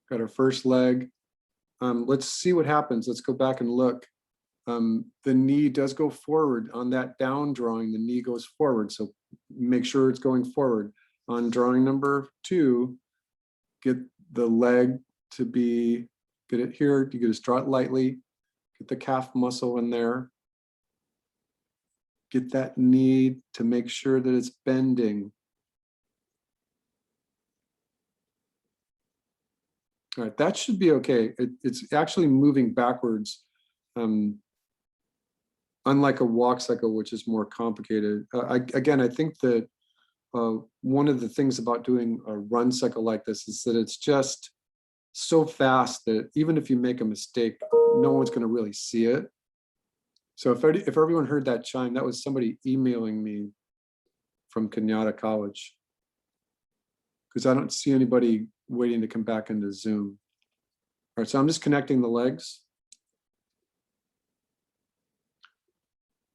Got our first leg. Let's see what happens. Let's go back and look. The knee does go forward on that down drawing. The knee goes forward, so make sure it's going forward. On drawing number 2, get the leg to be, get it here. You just draw it lightly. Get the calf muscle in there. Get that knee to make sure that it's bending. All right, that should be okay. It's actually moving backwards, unlike a walk cycle, which is more complicated. Again, I think that one of the things about doing a run cycle like this is that it's just so fast that even if you make a mistake, no one's going to really see it. So if everyone heard that chime, that was somebody emailing me from Kenyatta College, because I don't see anybody waiting to come back into Zoom. All right, so I'm just connecting the legs.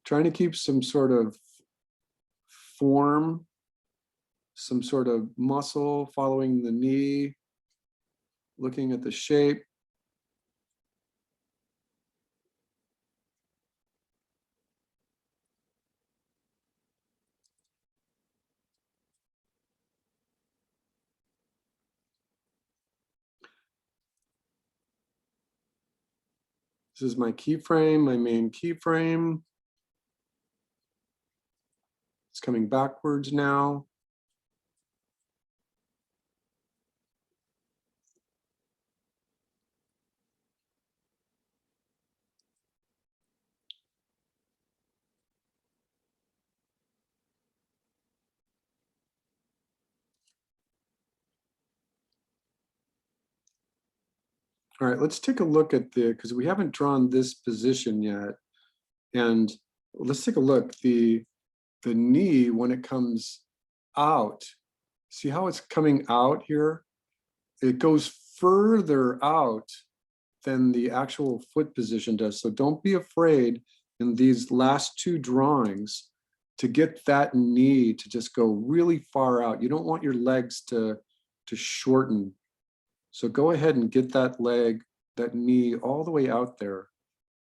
Trying to keep some sort of form, some sort of muscle following the knee, looking at the shape. This is my keyframe, my main keyframe. It's coming backwards now. All right, let's take a look at because we haven't drawn this position yet. And let's take a look. The knee, when it comes out, see how it's coming out here? It goes further out than the actual foot position does. So don't be afraid in these last 2 drawings to get that knee to just go really far out. You don't want your legs to shorten. So go ahead and get that leg, that knee all the way out there.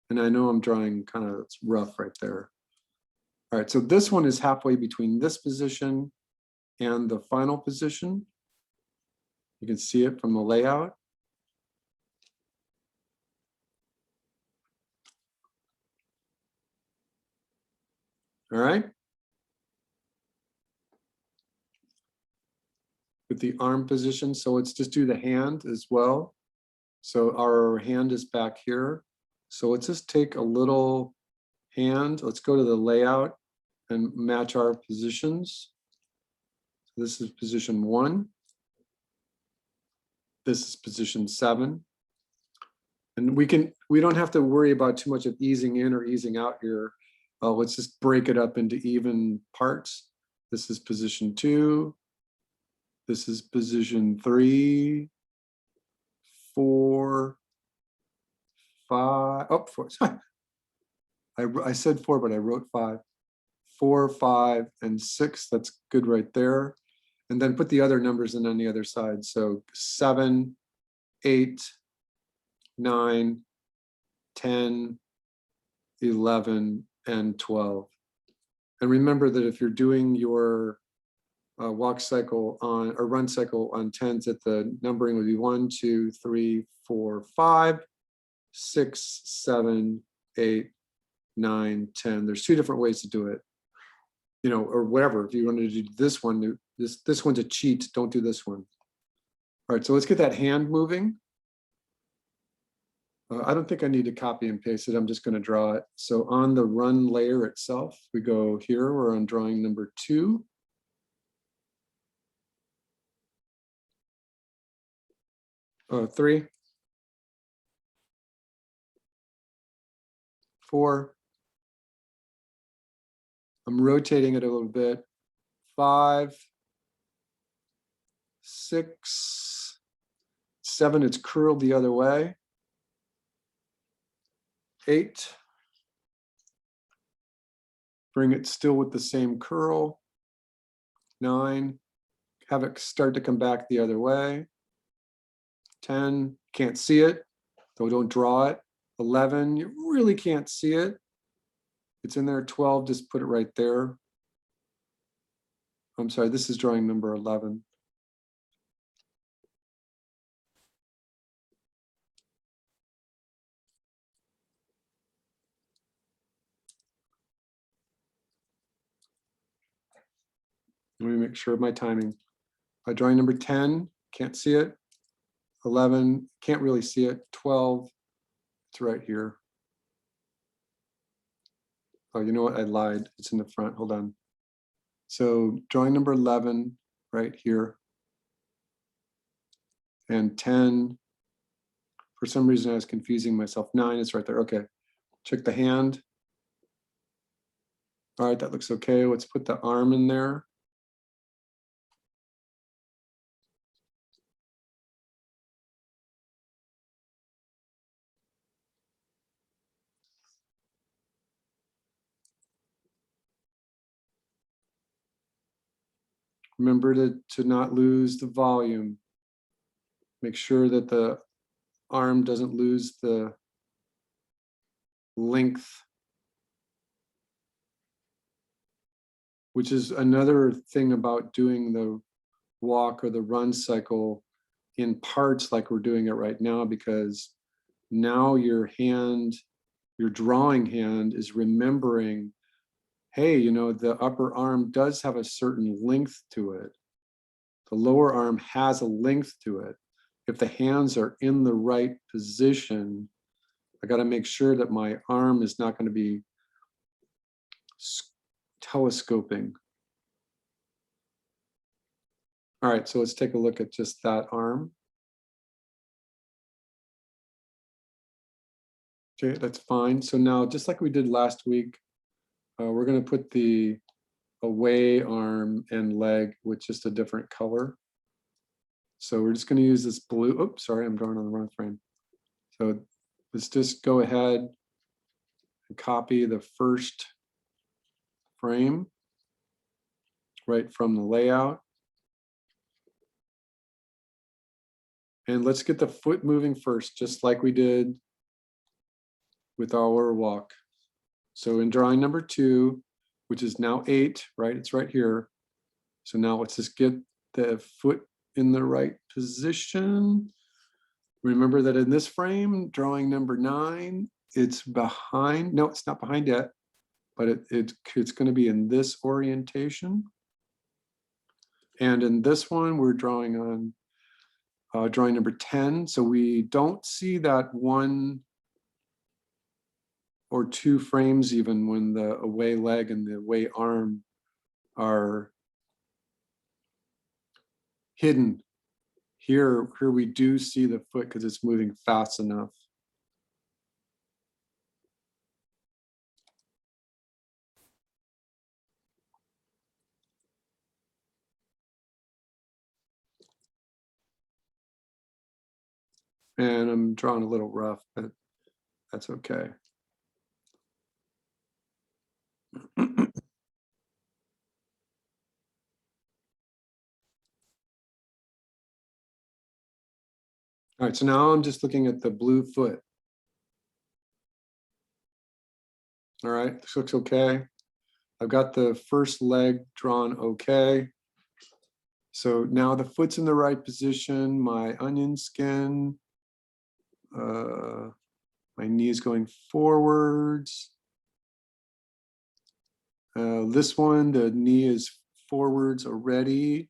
And I know I'm drawing kind of, it's rough right there. All right, so this one is halfway between this position and the final position. You can see it from the layout. All right. with the arm position. So let's just do the hand as well. So our hand is back here. So let's just take a little hand. Let's go to the layout and match our positions. This is position 1. This is position 7. And we don't have to worry about too much of easing in or easing out here. Let's just break it up into even parts. This is position 2. This is position 3, 4, 5. Oh, 4. Sorry. I said 4, but I wrote 5. 4, 5, and 6. That's good right there. And then put the other numbers in on the other side. So 7, 8, 9, 10, 11, and 12. And remember that if you're doing your walk cycle on or run cycle on 10s, that the numbering would be 1, 2, 3, 4, 5, 6, 7, 8, 9, 10. There's 2 different ways to do it, you know, or whatever. If you wanted to do this one, this one's a cheat. Don't do this one. All right, so let's get that hand moving. I don't think I need to copy and paste it. I'm just going to draw it. So on the run layer itself, we go here. We're on drawing number 2. Oh, 3, 4. I'm rotating it a little bit. 5, 6, 7. It's curled the other way. 8. Bring it still with the same curl. 9. Have it start to come back the other way. 10. Can't see it, so don't draw it. 11. You really can't see it. It's in there. 12. Just put it right there. I'm sorry, this is drawing number 11. Let me make sure of my timing. Drawing number 10, can't see it. 11, can't really see it. 12, it's right here. Oh, you know what? I lied. It's in the front. Hold on. So drawing number 11 right here. And 10, for some reason I was confusing myself. 9 is right there. Okay. Check the hand. All right, that looks okay. Let's put the arm in there. Remember to not lose the volume. Make sure that the arm doesn't lose the length, which is another thing about doing the walk or the run cycle in parts like we're doing it right now, because now your hand, your drawing hand is remembering, hey, you know, the upper arm does have a certain length to it. The lower arm has a length to it. If the hands are in the right position, I got to make sure that my arm is not going to be telescoping. All right, so let's take a look at just that arm. Okay, that's fine. So now, just like we did last week, we're going to put the away arm and leg with just a different color. So we're just going to use this blue. Oops, sorry, I'm drawing on the wrong frame. So let's just go ahead and copy the first frame right from the layout. And let's get the foot moving first, just like we did with our walk. So in drawing number 2, which is now 8, right? It's right here. So now let's just get the foot in the right position. Remember that in this frame, drawing number 9, it's behind. No, it's not behind yet, but it's going to be in this orientation. And in this one, we're drawing on drawing number 10. So we don't see that 1 or 2 frames even when the away leg and the away arm are hidden. Here we do see the foot because it's moving fast enough. And I'm drawing a little rough, but that's okay. All right, so now I'm just looking at the blue foot. All right, this looks okay. I've got the first leg drawn okay. So now the foot's in the right position, my onion skin, my knee is going forwards. This one, the knee is forwards already.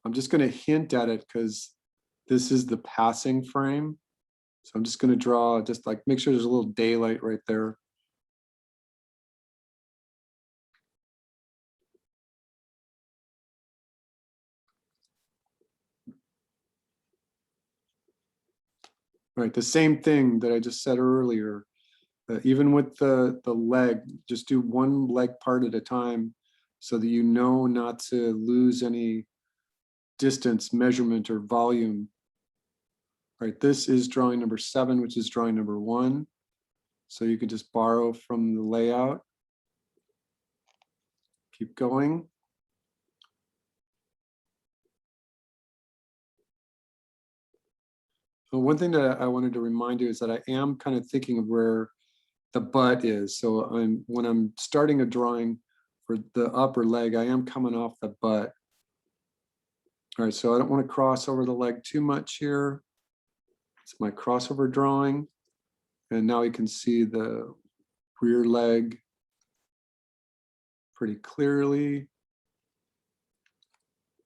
I'm just going to hint at it because this is the passing frame. So I'm just going to draw, just like make sure there's a little daylight right there. Right, the same thing that I just said earlier. Even with the leg, just do one leg part at a time so that you know not to lose any distance, measurement, or volume. All right, this is drawing number 7, which is drawing number 1. So you can just borrow from the layout. Keep going. So one thing that I wanted to remind you is that I am kind of thinking of where the butt is. So when I'm starting a drawing for the upper leg, I am coming off the butt. All right, so I don't want to cross over the leg too much here. It's my crossover drawing. And now you can see the rear leg pretty clearly.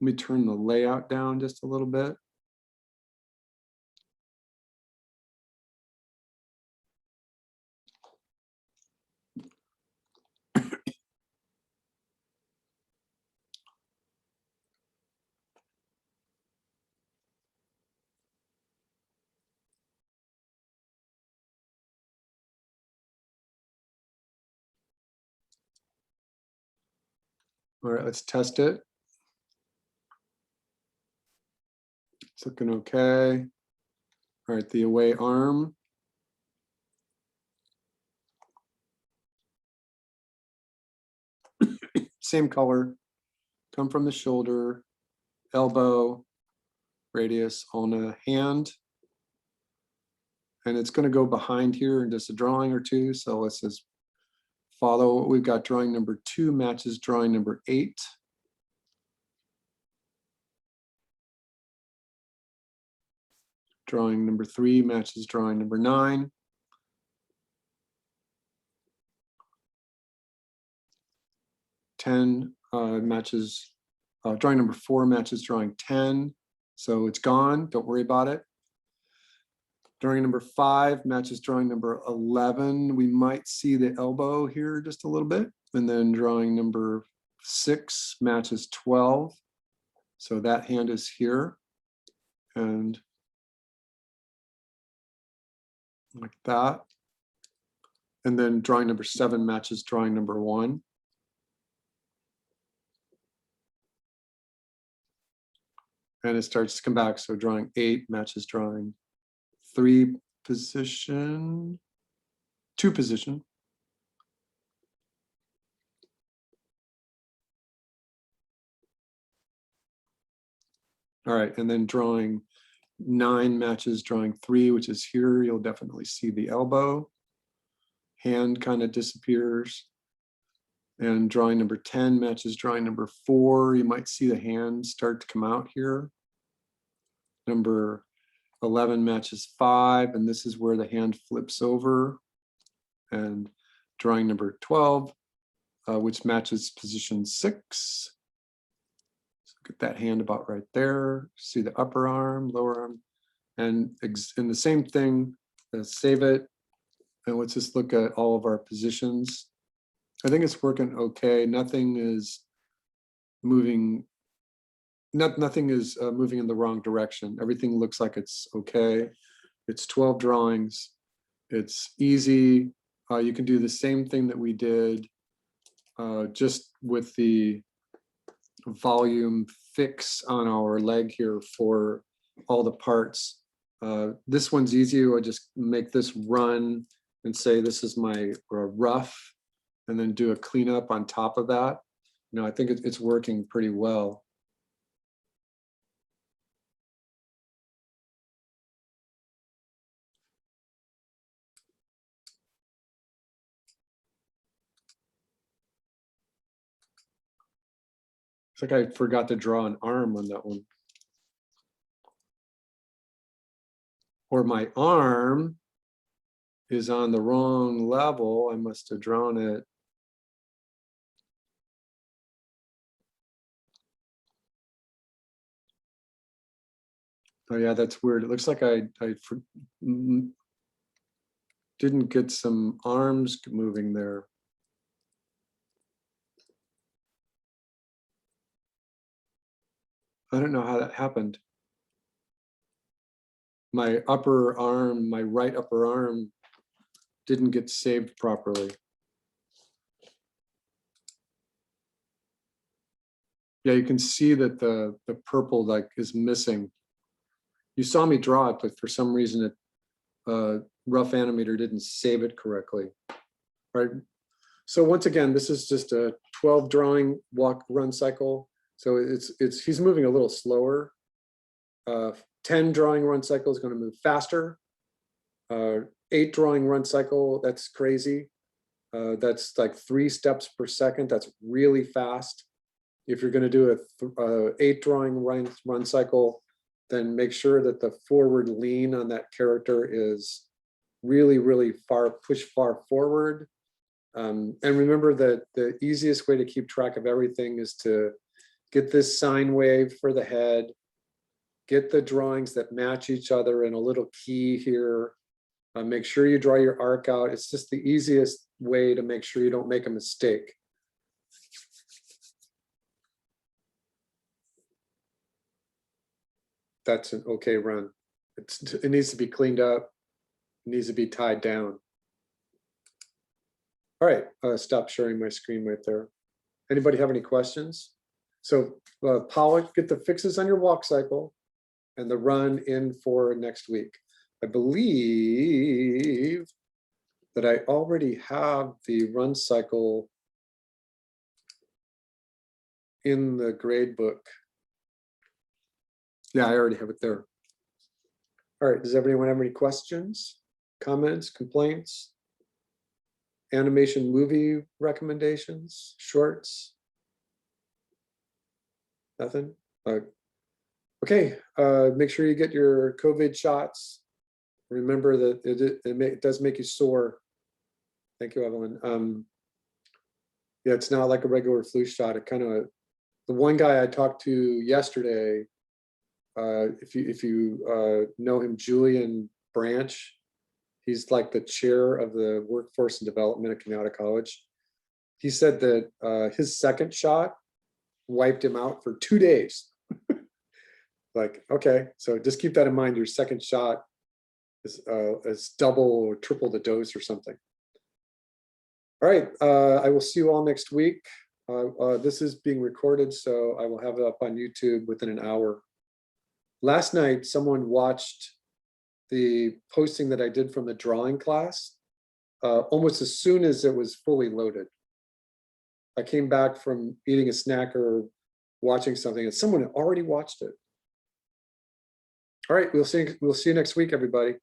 Let me turn the layout down just a little bit. All right, let's test it. It's looking okay. All right, the away arm. Same color, come from the shoulder, elbow, radius on a hand. And it's going to go behind here in just a drawing or two. So let's just follow what we've got. Drawing number 2 matches drawing number 8. Drawing number 3 matches drawing number 9. Matches, drawing number 4 matches drawing 10. So it's gone, don't worry about it. Drawing number 5 matches drawing number 11. We might see the elbow here just a little bit. And then drawing number 6 matches 12. So that hand is here. And like that. And then drawing number 7 matches drawing number 1. And it starts to come back. So drawing 8 matches drawing 3 position, 2 position. All right, and then drawing 9 matches drawing 3, which is here. You'll definitely see the elbow. Hand kind of disappears. And drawing number 10 matches drawing number 4. You might see the hand start to come out here. Number 11 matches 5, and this is where the hand flips over. And drawing number 12, which matches position 6. So Get that hand about right there. See the upper arm, lower arm, and the same thing. Save it, and let's just look at all of our positions. I think it's working okay. Nothing is moving. Nothing is moving in the wrong direction. Everything looks like it's okay. It's 12 drawings. It's easy. You can do the same thing that we did just with the volume fix on our leg here for all the parts. This one's easy. I'll just make this run and say this is my rough, and then do a cleanup on top of that. You know, I think it's working pretty well. It's like I forgot to draw an arm on that one. Or my arm is on the wrong level. I must have drawn it. Oh yeah, that's weird. It looks like I didn't get some arms moving there. I don't know how that happened. My upper arm, my right upper arm didn't get saved properly. Yeah, you can see that the purple like is missing. You saw me draw it, but for some reason it Rough Animator didn't save it correctly. Right. So once again, this is just a 12 drawing walk run cycle. So he's moving a little slower. 10 drawing run cycle is going to move faster. 8 drawing run cycle, that's crazy. That's like 3 steps per second. That's really fast. If you're going to do a 8 drawing run cycle, then make sure that the forward lean on that character is really, really push far forward. And remember that the easiest way to keep track of everything is to get this sine wave for the head, get the drawings that match each other in a little key here. Make sure you draw your arc out. It's just the easiest way to make sure you don't make a mistake. That's an okay run. It needs to be cleaned up. It needs to be tied down. All right, stop sharing my screen right there. Anybody have any questions? So polish, get the fixes on your walk cycle and the run in for next week. I believe that I already have the run cycle in the grade book. Yeah, I already have it there. All right, does everyone have any questions, comments, complaints? Animation movie recommendations, shorts? Nothing? Okay, make sure you get your COVID shots. Remember that it does make you sore. Thank you, Evelyn. Yeah, it's not like a regular flu shot. It kind of, the one guy I talked to yesterday, if you know him, Julian Branch, he's like the chair of the workforce and development at Kenyatta College. He said that his second shot wiped him out for 2 days. Like, okay, so just keep that in mind. Your second shot is double or triple the dose or something. All right, I will see you all next week. This is being recorded, so I will have it up on YouTube within an hour. Last night, someone watched the posting that I did from the drawing class almost as soon as it was fully loaded. I came back from eating a snack or watching something, and someone had already watched it. All right, we'll see you next week, everybody.